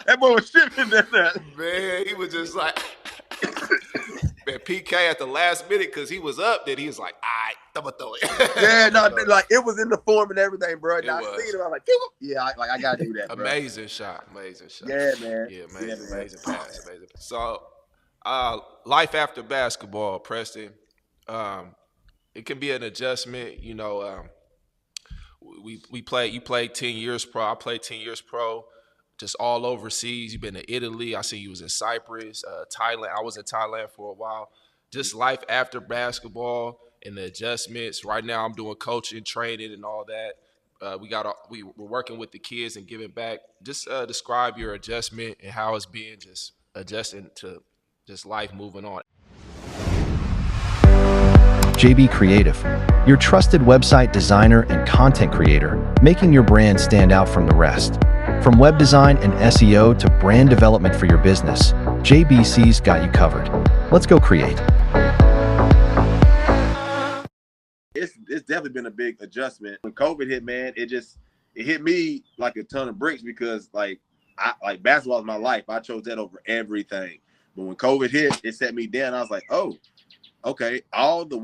That boy was shivering down there. Man, he was just like, man, PK at the last minute because he was up. Then he was like, all right, I'm gonna throw it. Yeah, no, like it was in the form and everything, bro. And I seen him. I was like, yeah, I gotta do that. Bro. Amazing shot. Yeah, man. Yeah, amazing pass. Amazing. So, life after basketball, Preston. It can be an adjustment. You know, you played 10 years pro. I played 10 years pro. Just all overseas. You've been to Italy. I see you was in Cyprus, Thailand. I was in Thailand for a while. Just life after basketball and the adjustments. Right now, I'm doing coaching, training, and all that. We're working with the kids and giving back. Just describe your adjustment and how it's being just adjusting to just life moving on. JB Creative, your trusted website designer and content creator, making your brand stand out from the rest. From web design and SEO to brand development for your business, JBC's got you covered. Let's go create. It's definitely been a big adjustment. When COVID hit, man, it hit me like a ton of bricks because like basketball is my life. I chose that over everything. But when COVID hit, it set me down. I was like, oh, okay, all the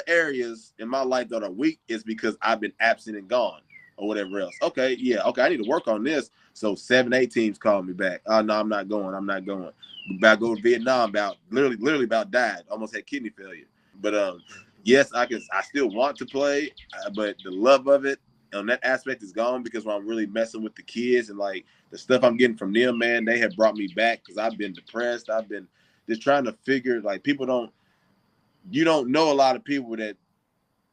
areas in my life that are weak is because I've been absent and gone or whatever else. Okay, I need to work on this. So 7, 8 teams called me back. Oh no, I'm not going. About to go to Vietnam. Literally about died. Almost had kidney failure. But yes, I still want to play, but the love of it on that aspect is gone because when I'm really messing with the kids and like the stuff I'm getting from them, man, they have brought me back because I've been depressed. I've been just trying to figure like you don't know a lot of people that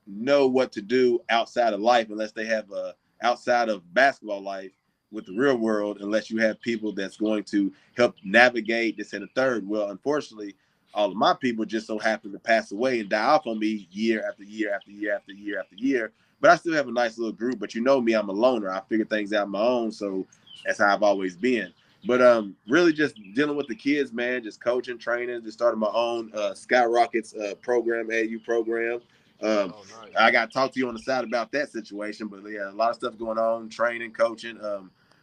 know what to do outside of life unless they have a outside of basketball life with the real world, unless you have people that's going to help navigate this and the third. Well, unfortunately, all of my people just so happen to pass away and die off on me year after year after year after year after year. But I still have a nice little group. But you know me, I'm a loner. I figure things out on my own. So that's how I've always been. But really just dealing with the kids, man, just coaching, training, just started my own Skyrockets program, AU program. Nice. I got to talk to you on the side about that situation. But, yeah, a lot of stuff going on, training, coaching. A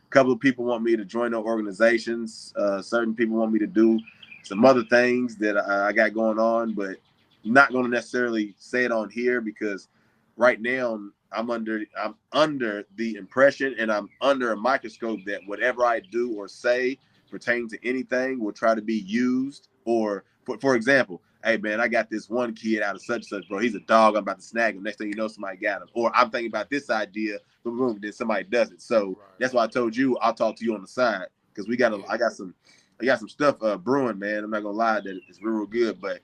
couple of people want me to join their organizations. Certain people want me to do some other things that I got going on, but not going to necessarily say it on here because right now I'm under the impression and I'm under a microscope that whatever I do or say pertaining to anything will try to be used. Or for example, hey man, I got this one kid out of such and such, bro. He's a dog. I'm about to snag him. Next thing you know, somebody got him. Or I'm thinking about this idea, boom, boom, then somebody does it. So that's why I told you I'll talk to you on the side because I got some stuff brewing, man. I'm not gonna lie that it's real good, but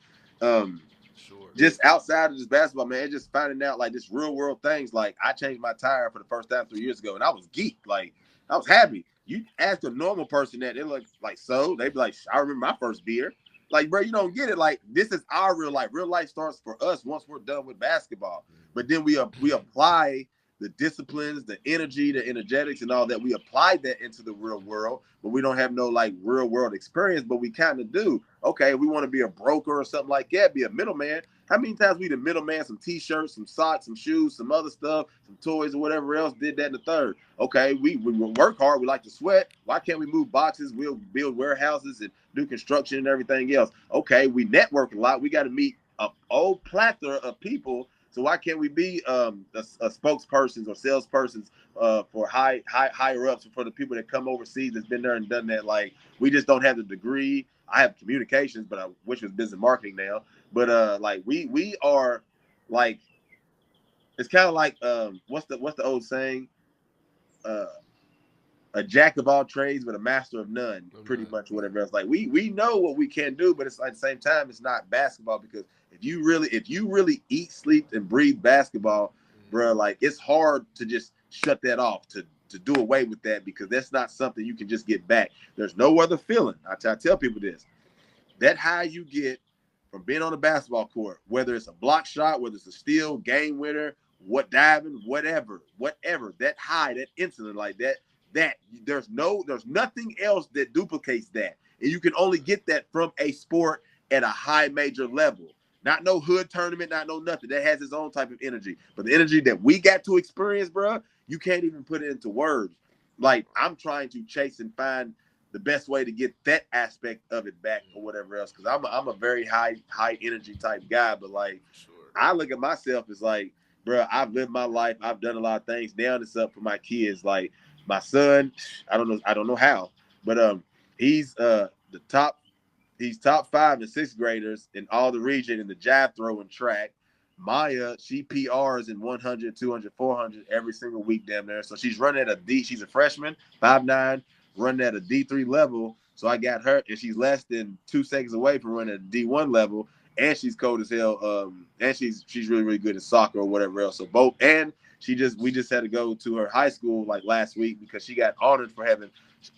just outside of this basketball, man, just finding out like this real world things. Like I changed my tire for the first time 3 years ago, and I was geeked. Like I was happy. You ask a normal person that, they look like so they'd be like, I remember my first beer. Like, bro, you don't get it. Like this is our real life. Real life starts for us once we're done with basketball. But then we apply the disciplines, the energy, the energetics, and all that. We applied that into the real world, but we don't have no like real world experience, but we kind of do. Okay, we want to be a broker or something like that, be a middleman. How many times we the middleman, some t-shirts, some socks, some shoes, some other stuff, some toys or whatever else, did that in the third. Okay, we work hard, we like to sweat. Why can't we move boxes? We'll build warehouses and do construction and everything else. Okay, we network a lot. We got to meet a whole plethora of people. So why can't we be a spokespersons or salespersons for higher ups for the people that come overseas that's been there and done that? Like, we just don't have the degree. I have communications, but I wish it was business marketing now. But like we are like, it's kind of like what's the old saying? A jack of all trades, but a master of none, pretty much whatever else. Like we know what we can do, but it's like at the same time, it's not basketball, because if you really eat, sleep, and breathe basketball, bro, like it's hard to just shut that off, to do away with that, because that's not something you can just get back. There's no other feeling. I tell people this. That high you get from being on the basketball court, whether it's a block shot, whether it's a steal, game winner, what diving, whatever, that high, that incident like that there's nothing else that duplicates that. And you can only get that from a sport at a high major level. Not no hood tournament, not no nothing. That has its own type of energy. But the energy that we got to experience, bro, you can't even put it into words. Like, I'm trying to chase and find the best way to get that aspect of it back or whatever else, because I'm a very high energy type guy. But like, I look at myself as like, bro, I've lived my life, I've done a lot of things. Now it's up for my kids. Like, my son, I don't know how, but he's top 5 and 6th graders in all the region in the jab throw and track. Maya, she PRs in 100, 200, 400 every single week down there. So she's running at a D. She's a freshman, 5'9", running at a D3 level. So I got her, and she's less than 2 seconds away from running at a D1 level. And she's cold as hell. And she's really, really good at soccer or whatever else. So both, and we just had to go to her high school like last week because she got honored for having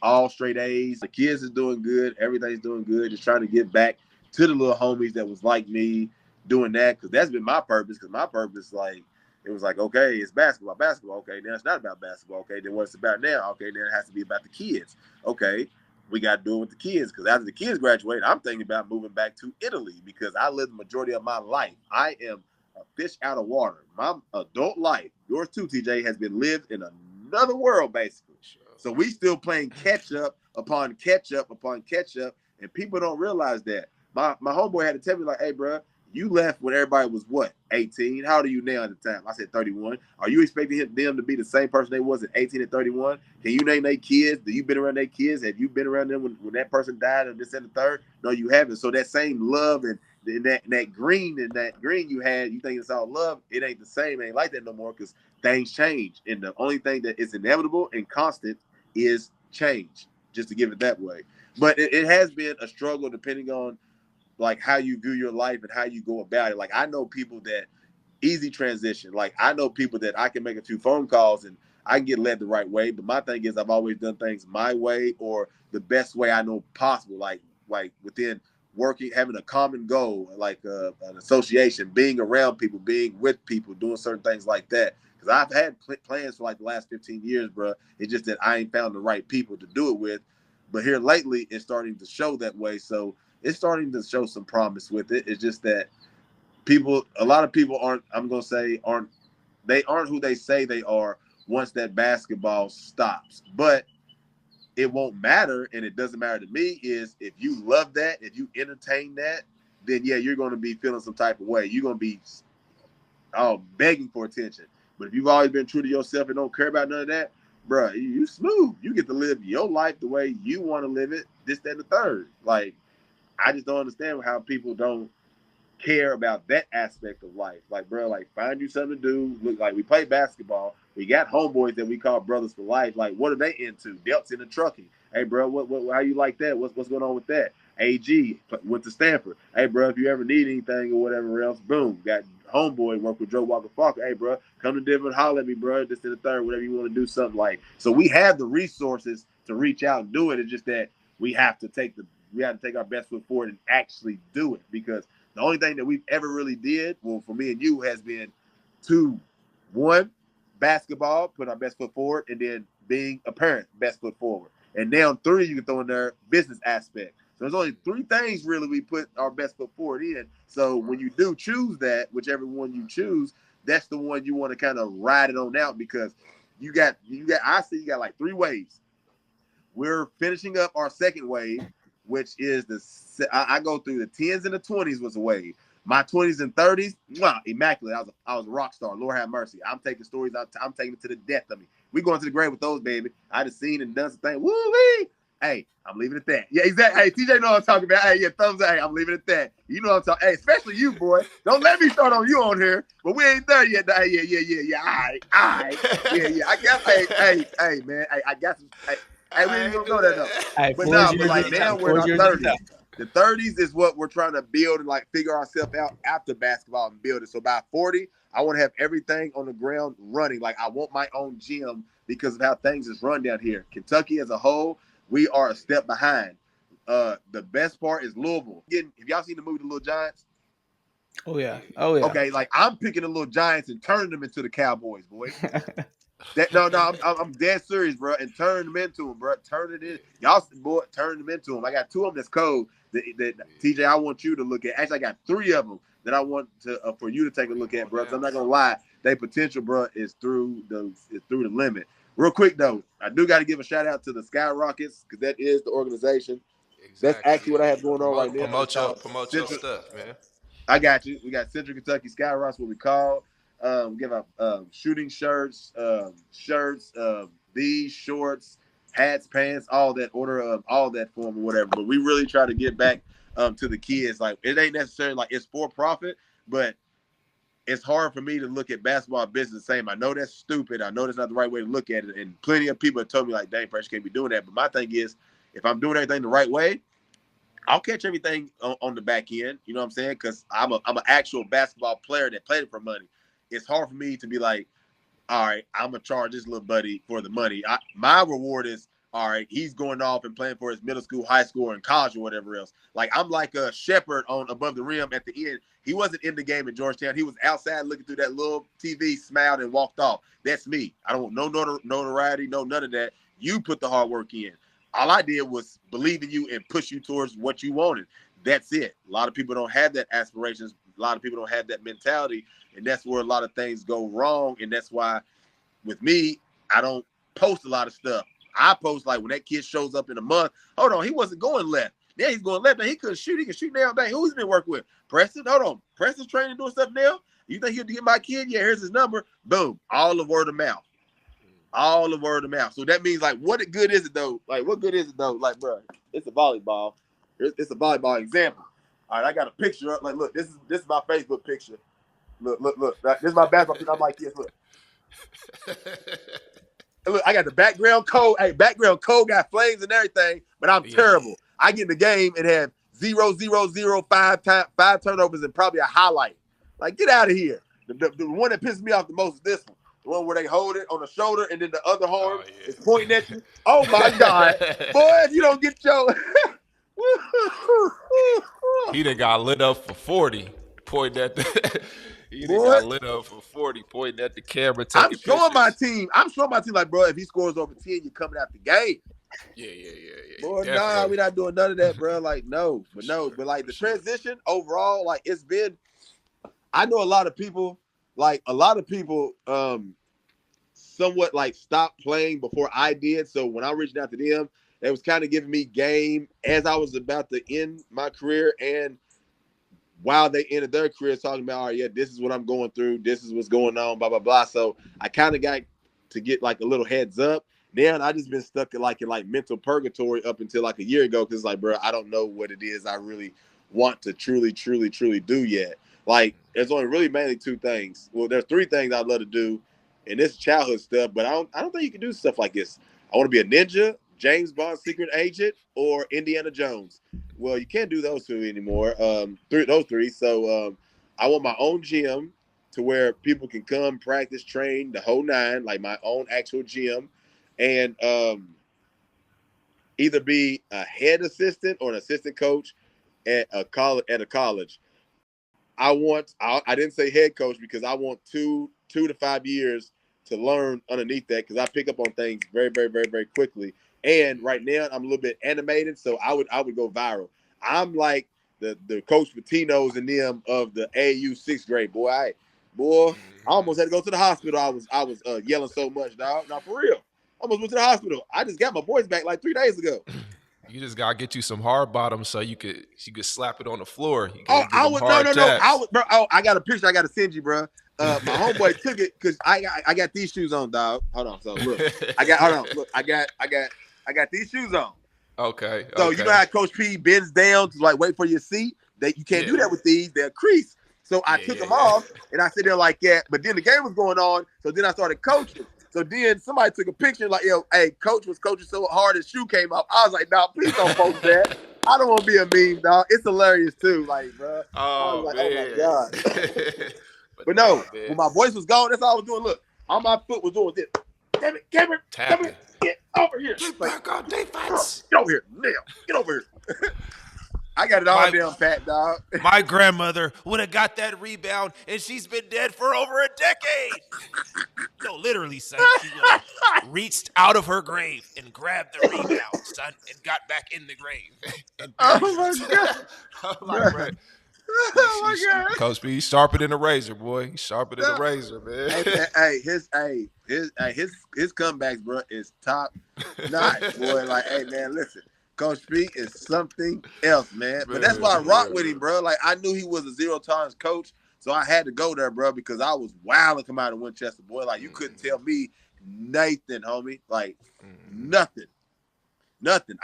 all straight A's. The kids is doing good. Everything's doing good. Just trying to get back to the little homies that was like me, doing that, because that's been my purpose. Because my purpose, like, it was like, okay, it's basketball. Okay, now it's not about basketball. Okay, then what's it about now? Okay, then it has to be about the kids. Okay, we got to do it with the kids, because after the kids graduate, I'm thinking about moving back to Italy, because I lived the majority of my life. I am a fish out of water. My adult life, yours too, TJ, has been lived in another world, basically. So we still playing catch up upon catch up upon catch up, and people don't realize that. My homeboy had to tell me, like, hey, bro, you left when everybody was what, 18? How old are you now at the time? I said 31. Are you expecting them to be the same person they was at 18 and 31? Can you name their kids? Do you been around their kids? Have you been around them when that person died or this and the third? No, you haven't. So that same love and that green you had, you think it's all love, it ain't the same. It ain't like that no more, because things change. And the only thing that is inevitable and constant is change, just to give it that way. But it has been a struggle depending on like how you view your life and how you go about it. Like, I know people that easy transition. Like, I know people that I can make a few phone calls and I can get led the right way. But my thing is, I've always done things my way, or the best way I know possible. Like within working, having a common goal, like an association, being around people, being with people, doing certain things like that. Because I've had plans for like the last 15 years, bro. It's just that I ain't found the right people to do it with. But here lately, it's starting to show that way. So it's starting to show some promise with it. It's just that a lot of people aren't who they say they are once that basketball stops. But it won't matter, and it doesn't matter to me, is if you love that, if you entertain that, then yeah, you're going to be feeling some type of way. You're going to be begging for attention. But if you've always been true to yourself and don't care about none of that, bro, you smooth. You get to live your life the way you want to live it, this, that, and the third. Like, I just don't understand how people don't care about that aspect of life. Like, bro, like, find you something to do. Look, like, we play basketball. We got homeboys that we call brothers for life. Like, what are they into? Delt's into trucking. Hey, bro, what how you like that? What's going on with that? AG went to Stanford. Hey, bro, if you ever need anything or whatever else, boom, got homeboy work with Joe Walker Falker. Hey, bro, come to Denver, holler at me, bro. This to the third, whatever you want to do, something like. So we have the resources to reach out and do it. It's just that we have to take our best foot forward and actually do it, because the only thing that we've ever really did, well, for me and you, has been one, basketball, put our best foot forward, and then being a parent, best foot forward. And now 3, you can throw in there business aspect. So there's only 3 things really we put our best foot forward in. So when you do choose that, whichever one you choose, that's the one you want to kind of ride it on out, because you got I see you got like 3 waves. We're finishing up our second wave, which is I go through the 10s and the 20s was a wave. My 20s and 30s, immaculate. I was a rock star. Lord have mercy. I'm taking stories. I'm taking it to the death of me. We going to the grave with those, baby. I just seen and done some things. Woo-wee! Hey, I'm leaving it at that. Yeah, exactly. Hey, TJ know what I'm talking about. Hey, yeah, thumbs up. Hey, I'm leaving it at that. You know what I'm talking. Hey, especially you, boy. Don't let me start on you on here. But we ain't there yet. Hey, yeah. All right. Yeah. I guess. Hey, man. Hey, I got some. Hey, we ain't gonna go there though. Hey, But floor's but yours like anytime. now we're in our Floor's yours 30s. The 30s is what we're trying to build and like figure ourselves out after basketball and build it. So by 40, I want to have everything on the ground running. Like I want my own gym because of how things is run down here. Kentucky as a whole, we are a step behind. The best part is Louisville. Have y'all seen the movie The Little Giants? Oh yeah. Okay, like I'm picking the Little Giants and turning them into the Cowboys, boy. I'm dead serious, bro, and turn them into them, bro. Turn it in, y'all, boy. Turn them into them. I got 2 of them that's cold. That TJ, I want you to look at. Actually, I got 3 of them that I want to for you to take a look at, bro. I'm not gonna lie, their potential, bro, is through the limit. Real quick though, I do got to give a shout out to the Skyrockets because that is the organization. Exactly. That's actually what I have going on right now. Promote your stuff, man. I got you. We got Central Kentucky Skyrockets, what we call. We give out shooting shirts, these shorts, hats, pants, all that. Order all that for them or whatever. But we really try to get back to the kids. Like it ain't necessarily like it's for profit, but it's hard for me to look at basketball business the same. I know that's stupid. I know that's not the right way to look at it. And plenty of people have told me like, dang, Preston can't be doing that. But my thing is, if I'm doing everything the right way, I'll catch everything on the back end. You know what I'm saying? Because I'm an actual basketball player that played it for money. It's hard for me to be like, all right, I'm going to charge this little buddy for the money. My reward is, all right, he's going off and playing for his middle school, high school, and college or whatever else. Like, I'm like a shepherd on above the rim at the end. He wasn't in the game at Georgetown. He was outside looking through that little TV, smiled, and walked off. That's me. I don't want no notoriety, none of that. You put the hard work in. All I did was believe in you and push you towards what you wanted. That's it. A lot of people don't have that aspirations. A lot of people don't have that mentality. And that's where a lot of things go wrong. And that's why with me, I don't post a lot of stuff. I post like when that kid shows up in a month. Hold on, he wasn't going left. Yeah, he's going left. Now he couldn't shoot. He can shoot now. Dang, who's been working with? Preston. Hold on. Preston's training, doing stuff now. You think he'll get my kid? Yeah, here's his number. Boom. All the word of mouth. All the word of mouth. So that means like, what good is it though? Like, what good is it though? Like, bro, it's a volleyball. It's a volleyball example. All right, I got a picture up. Like, look, this is my Facebook picture. Look. This is my basketball picture. I'm like this. Look. Look, I got the background code. Hey, background code got flames and everything, but I'm terrible. I get in the game and have 5 turnovers and probably a highlight. Like, get out of here. The one that pisses me off the most is this one. The one where they hold it on the shoulder and then the other arm is pointing at you. Oh my God. Boy, if you don't get your he done got lit up for 40. Pointing at the he done got lit up for 40, pointing at the camera, taking pictures. I'm showing my team like, bro, if he scores over 10, you're coming out the game. Yeah. Boy, nah, we're not doing none of that, bro. Like, no. But like the transition overall, like it's been, I know a lot of people somewhat like stopped playing before I did. So when I reached out to them, it was kind of giving me game as I was about to end my career and while they ended their careers talking about, all right, yeah, this is what I'm going through. This is what's going on, blah, blah, blah. So I kind of got to get like a little heads up. Then I just been stuck in like mental purgatory up until like a year ago. Cause like, bro, I don't know what it is I really want to truly do yet. Like there's only really mainly 2 things. Well, there's 3 things I'd love to do. And this childhood stuff, but I don't think you can do stuff like this. I want to be a ninja, James Bond secret agent, or Indiana Jones. Well, you can't do those 2 anymore. Those 3. So I want my own gym to where people can come, practice, train, the whole 9, like my own actual gym, and either be a head assistant or an assistant coach at a college. I didn't say head coach because I want 2 to 5 years to learn underneath that because I pick up on things very, very, very, very quickly. And right now I'm a little bit animated, so I would go viral. I'm like the coach for Tino's and them of the AU sixth grade. Boy, I almost had to go to the hospital. I was yelling so much, dog. Now for real, I almost went to the hospital. I just got my voice back like 3 days ago. You just gotta get you some hard bottoms so you could slap it on the floor. You Oh, gotta get them hard no. taps. I got a picture I got to send you, bro. My homeboy took it because I got these shoes on, dog. Hold on, so look, I got these shoes on. Okay. So you know how Coach P bends down to like wait for your seat? That you can't do that with these. They're creased. So I took them off and I sit there like that. But then the game was going on, so then I started coaching. So then somebody took a picture like, yo, hey, coach was coaching so hard his shoe came off. I was like, nah, please don't post that. I don't want to be a meme, dog. It's hilarious too, like, bro. I was like, man. oh my God. But no, when my voice was gone, that's all I was doing. Look, all my foot was doing this. Damn it, Cameron, get over here. Get back on defense. Get over here, now. Get over here. I got it all down pat, dog. My grandmother would have got that rebound, and she's been dead for over a decade. No, literally, son. She would have reached out of her grave and grabbed the rebound, son, and got back in the grave. Oh, my God. I'm like, bro. Oh, my God. Coach B, he's sharper than a razor, boy. He's sharper than a razor, man. His comebacks, bro, is top notch, boy. Like, hey, man, listen. Coach P is something else, man. But that's why I rock with him, bro. Like, I knew he was a zero-tolerance coach, so I had to go there, bro, because I was wild to come out of Winchester, boy. Like, you couldn't tell me nothing, homie. Like, nothing.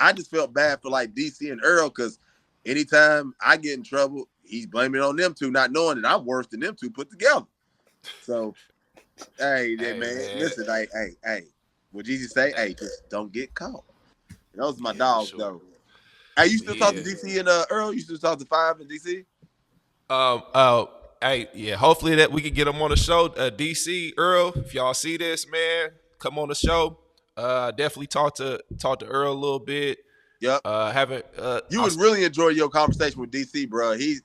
I just felt bad for, like, DC and Earl because anytime I get in trouble, he's blaming it on them two, not knowing that I'm worse than them two put together. So, hey, man, listen, hey, what Jesus say? Hey, just don't get caught. Those are my dogs, though. Hey, you still talk to DC and Earl? You still talk to Five and DC? Hey, yeah. Hopefully that we can get them on the show. DC, Earl, if y'all see this, man, come on the show. Definitely talk to Earl a little bit. Yep. You would really enjoy your conversation with DC, bro. He's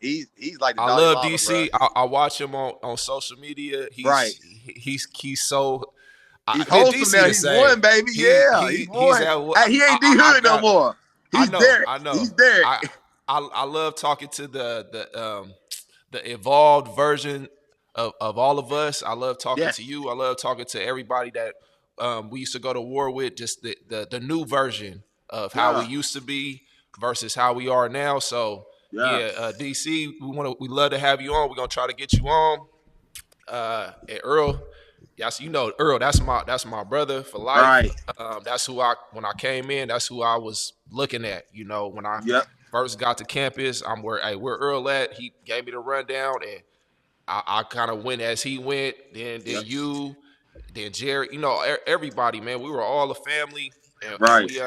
like the I dog love mama, DC. Bro. I watch him on social media. He's so. He's wholesome now. He's won, baby. He's won. He ain't D Hood no more. He's Derek. I know. He's Derek. I love talking to the evolved version of all of us. I love talking to you. I love talking to everybody that we used to go to war with. Just the new version of how we used to be versus how we are now. So DC, we love to have you on. We're gonna try to get you on. And Earl. Yes, you know Earl. That's my brother for life. Right. That's who when I came in. That's who I was looking at. You know, when I first got to campus, where Earl at. He gave me the rundown, and I kind of went as he went. Then you, then Jerry. You know, everybody, man. We were all a family, and we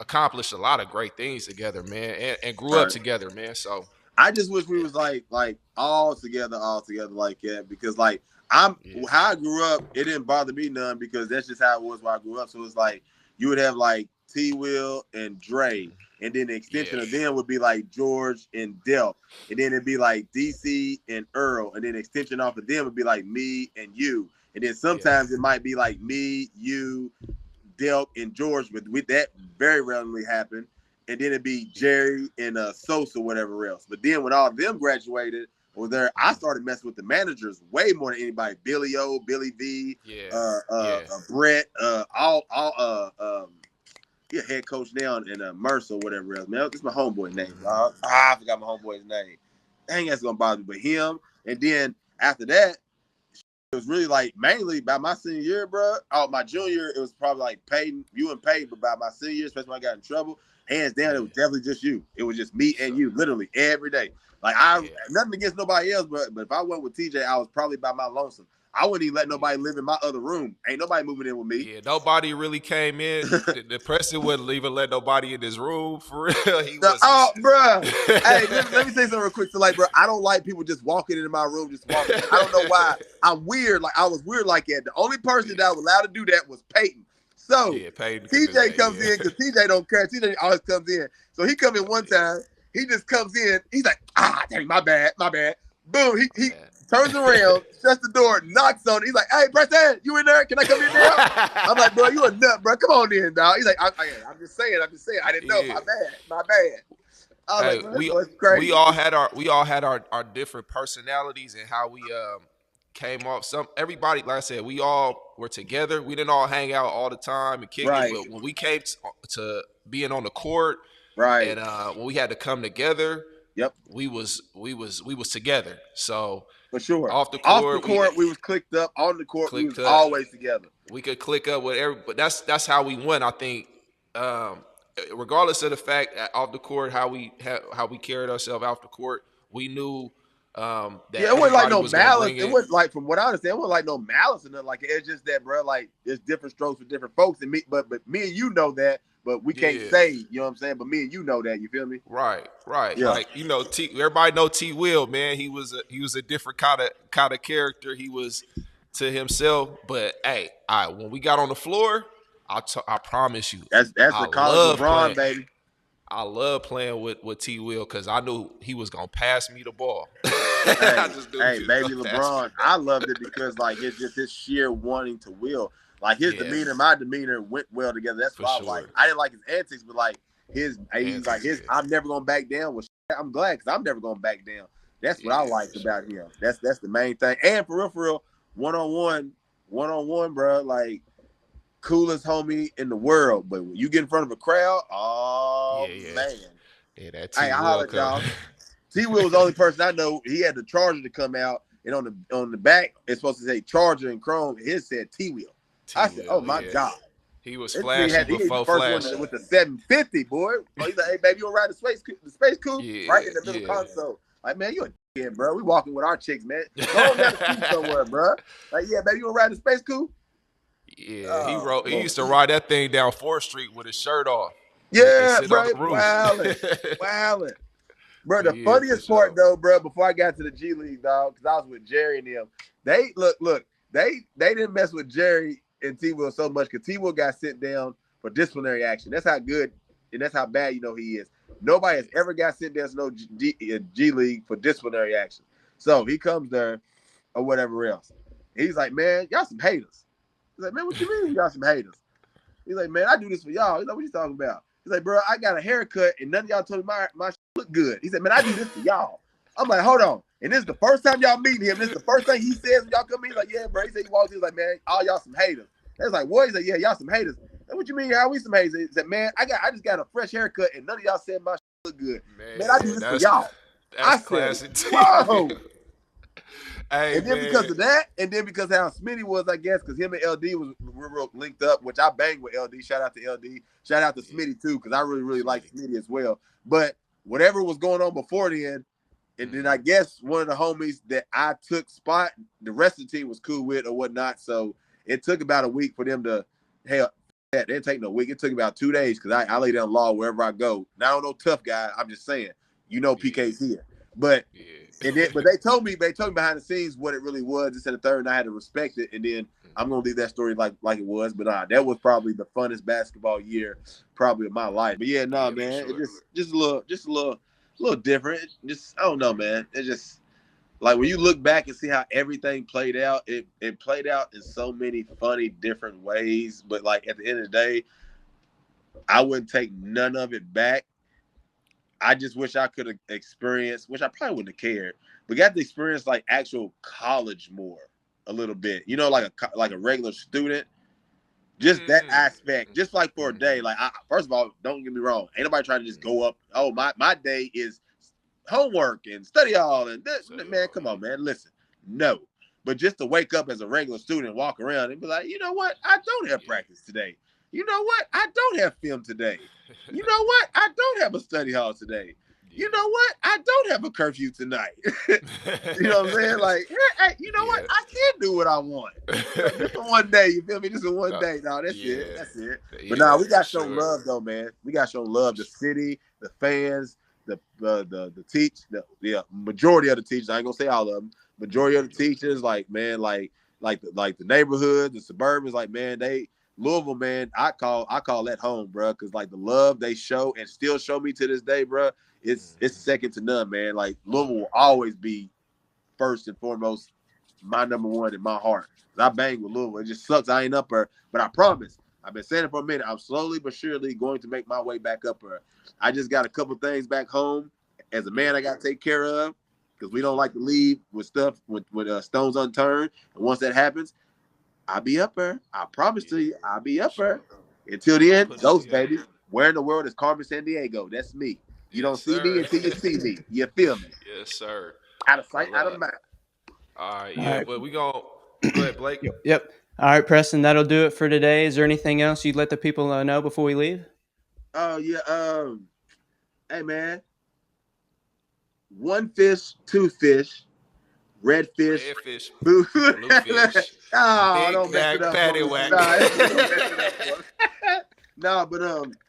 accomplished a lot of great things together, man, and grew up together, man. So I just wish we was like all together like that because like. How I grew up, it didn't bother me none because that's just how it was when I grew up. So it's like you would have like T Will and Dre, and then the extension of them would be like George and Delp, and then it'd be like DC and Earl, and then the extension off of them would be like me and you, and then sometimes it might be like me, you, Delp, and George, but with that very rarely happen, and then it'd be Jerry and Sosa, whatever else. But then when all of them graduated. There, I started messing with the managers way more than anybody. Billy O, Billy V, Brett, head coach now, and Mercer, whatever else. Man, it's my homeboy name. I forgot my homeboy's name. Dang, that's gonna bother me. But him, and then after that, it was really like mainly by my senior year, bro. My junior, it was probably like Peyton, you and Peyton, but by my senior year, especially when I got in trouble, hands down, it was definitely just you. It was just me and you, literally every day. Like nothing against nobody else, but if I went with TJ, I was probably by my lonesome. I wouldn't even let nobody live in my other room. Ain't nobody moving in with me. Yeah, nobody really came in. the Preston wouldn't even let nobody in his room for real. Bro. Hey, let me say something real quick. So, like, bro, I don't like people just walking into my room, just walking. I don't know why. I'm weird. Like, I was weird like that. The only person that was allowed to do that was Peyton. So, Peyton TJ comes in because TJ don't care. TJ always comes in. So, he come in one time. He just comes in. He's like, dang, my bad. Boom. He turns around, shuts the door, knocks on it. He's like, "Hey, Preston, you in there? Can I come in there?" I'm like, "Bro, you a nut, bro. Come on in, dog." He's like, I'm just saying. I didn't know. Yeah. My bad. I was Hey, like, "Man, this boy's crazy." we all had our different personalities and how we came off. Everybody, like I said, we all were together. We didn't all hang out all the time and kick it, Right. but when we came to being on the court, Right. and when we had to come together, Yep. we was together. So For sure. off the Off the court, court, we was clicked up. On the court, we was clicked up. always together. We could click up with but that's how we went. I think, regardless of the fact that off the court, how we carried ourselves off the court, we knew that Yeah, it wasn't like no was gonna malice. bring It wasn't like, from what I understand, it wasn't like no malice or nothing. Like, it's just that, bro. Like, there's different strokes for different folks, and me, but me and you know that, but we can't say, you know what I'm saying? But me and you know that. You feel me? Right. Yeah. Like, everybody know T. Will, man. He was a different kind of character. He was to himself, but hey, when we got on the floor, I promise you, That's the college LeBron, baby. I love playing with T. Will because I knew he was gonna pass me the ball. Hey, baby LeBron, I loved it because, like, it's just his sheer wanting to will. Like, his demeanor, my demeanor went well together. That's why I was like, I didn't like his antics, but like he's like I'm never gonna back down. With I'm glad, because I'm never gonna back down. That's what I liked about him. That's the main thing. And for real, one on one, bro, like, coolest homie in the world. But when you get in front of a crowd, man. Yeah, that Hey, I holler at y'all. T. Will was the only person I know. He had the charger to come out, and on the back, it's supposed to say charger in chrome. His said T. Will. I said, "Oh my God." He was flashing before flash. With the 750, boy. He's like, "Hey, baby, you want to ride the space coupe?" Right in the middle console. Like, man, you a kid, bro. We walking with our chicks, man. Go on down the street somewhere, bro. Like, yeah, baby, you want to ride the space coupe? Yeah, he used to ride that thing down 4th Street with his shirt off. Yeah, bro, wildin'. Bro, the funniest part, though, bro, before I got to the G League, dog, because I was with Jerry and them, they didn't mess with Jerry and T. Will so much because T. Will got sent down for disciplinary action. That's how good and that's how bad he is. Nobody has ever got sent down to no G League for disciplinary action. So he comes there or whatever else. He's like, "Man, y'all some haters." He's like, "Man, what you mean y'all some haters?" He's like, "Man, I do this for y'all." He's like, "What you talking about?" He's like, "Bro, I got a haircut and none of y'all told me my shit look good." He said, "Man, I do this for y'all." I'm like, "Hold on." And this is the first time y'all meeting him. This is the first thing he says when y'all come in. He's like, "Yeah, bro." He said he walks in. He's like, "Man, all y'all some haters." It's like, "What?" He's like, "Yeah, y'all some haters." And what you mean, how we some haters? He said, "Man, I just got a fresh haircut and none of y'all said my shit look good. Man, I do this for y'all." That's classic. Whoa. Hey, and then because of that, and then because of how Smitty was, I guess, because him and LD was real linked up, which I banged with LD. Shout out to LD. Shout out to Smitty too, because I really like Smitty as well. But whatever was going on before then, and then I guess one of the homies that I took spot, the rest of the team was cool with or whatnot. So it took about a week for them to, hell, that didn't take no week. It took about 2 days because I lay down law wherever I go. Now, I don't know tough guy. I'm just saying, PK's here. But but they told me behind the scenes what it really was. This and the third, and I had to respect it. And then I'm gonna leave that story like it was. But that was probably the funnest basketball year probably of my life. But yeah, man, sure. It just a little different. Just I don't know, man. It just like when you look back and see how everything played out, it played out in so many funny different ways. But like at the end of the day, I wouldn't take none of it back. I just wish I could have experienced, which I probably wouldn't have cared, but got to experience like actual college more a little bit. You know, like a regular student. Just that aspect, just like for a day. Like, first of all, don't get me wrong. Ain't nobody trying to just go up. Oh, my day is homework and study hall and this. Man, come on, man. Listen, no. But just to wake up as a regular student, walk around and be like, you know what? I don't have practice today. You know what? I don't have film today. You know what? I don't have a study hall today. You know what? I don't have a curfew tonight. You know what I'm saying? Like, hey, you know what? I can do what I want. Just for one day, you feel me? Just for one day. No, that's it. That's it. But we got to show love, though, man. We got to show love. The city, the fans, the majority of the teachers. I ain't gonna say all of them. Majority of the teachers, like, man, like the neighborhood, the suburbans, like, man, Louisville, man, I call that home, bro, because like the love they show and still show me to this day, bro, it's second to none, man. Like Louisville will always be first and foremost my number one in my heart. I bang with Louisville. It just sucks I ain't up there, but I promise. I've been saying it for a minute. I'm slowly but surely going to make my way back up there. I just got a couple things back home. As a man, I got to take care of because we don't like to leave with stuff with stones unturned. And once that happens, I'll be up there. I promise to you, I'll be up there. Until the end, ghost baby. Where in the world is Carmen Sandiego? That's me. You don't see me until you see me. You feel me? Yes, sir. Out of sight, out of mind. All right, yeah, but we gonna go ahead, Blake. Yep. All right, Preston, that'll do it for today. Is there anything else you'd let the people know before we leave? Oh yeah. Hey man. One fish, two fish, red fish, blue fish. Oh, don't mess it up. No, but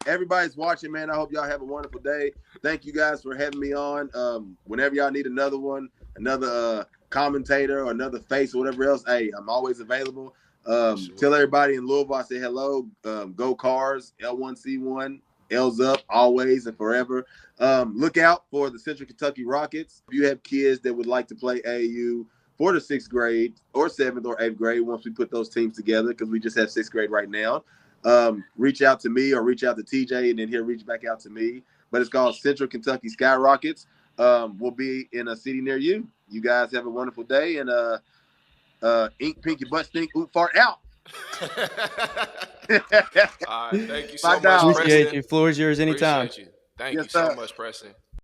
everybody's watching, man. I hope y'all have a wonderful day. Thank you guys for having me on. Whenever y'all need another one, another commentator or another face or whatever else, hey, I'm always available. Tell everybody in Louisville I say hello. Go Cars, L1C1, L's up always and forever. Look out for the Central Kentucky Rockets. If you have kids that would like to play AAU for the 6th grade or 7th or 8th grade, once we put those teams together, because we just have 6th grade right now, reach out to me or reach out to TJ, and then he'll reach back out to me. But it's called Central Kentucky Skyrockets. We'll be in a city near you. You guys have a wonderful day, and ink, pinky, butt stink, oop, fart out. All right, thank you so much, Appreciate Preston. you. Floor is yours anytime. Appreciate you. Thank you so much, Preston.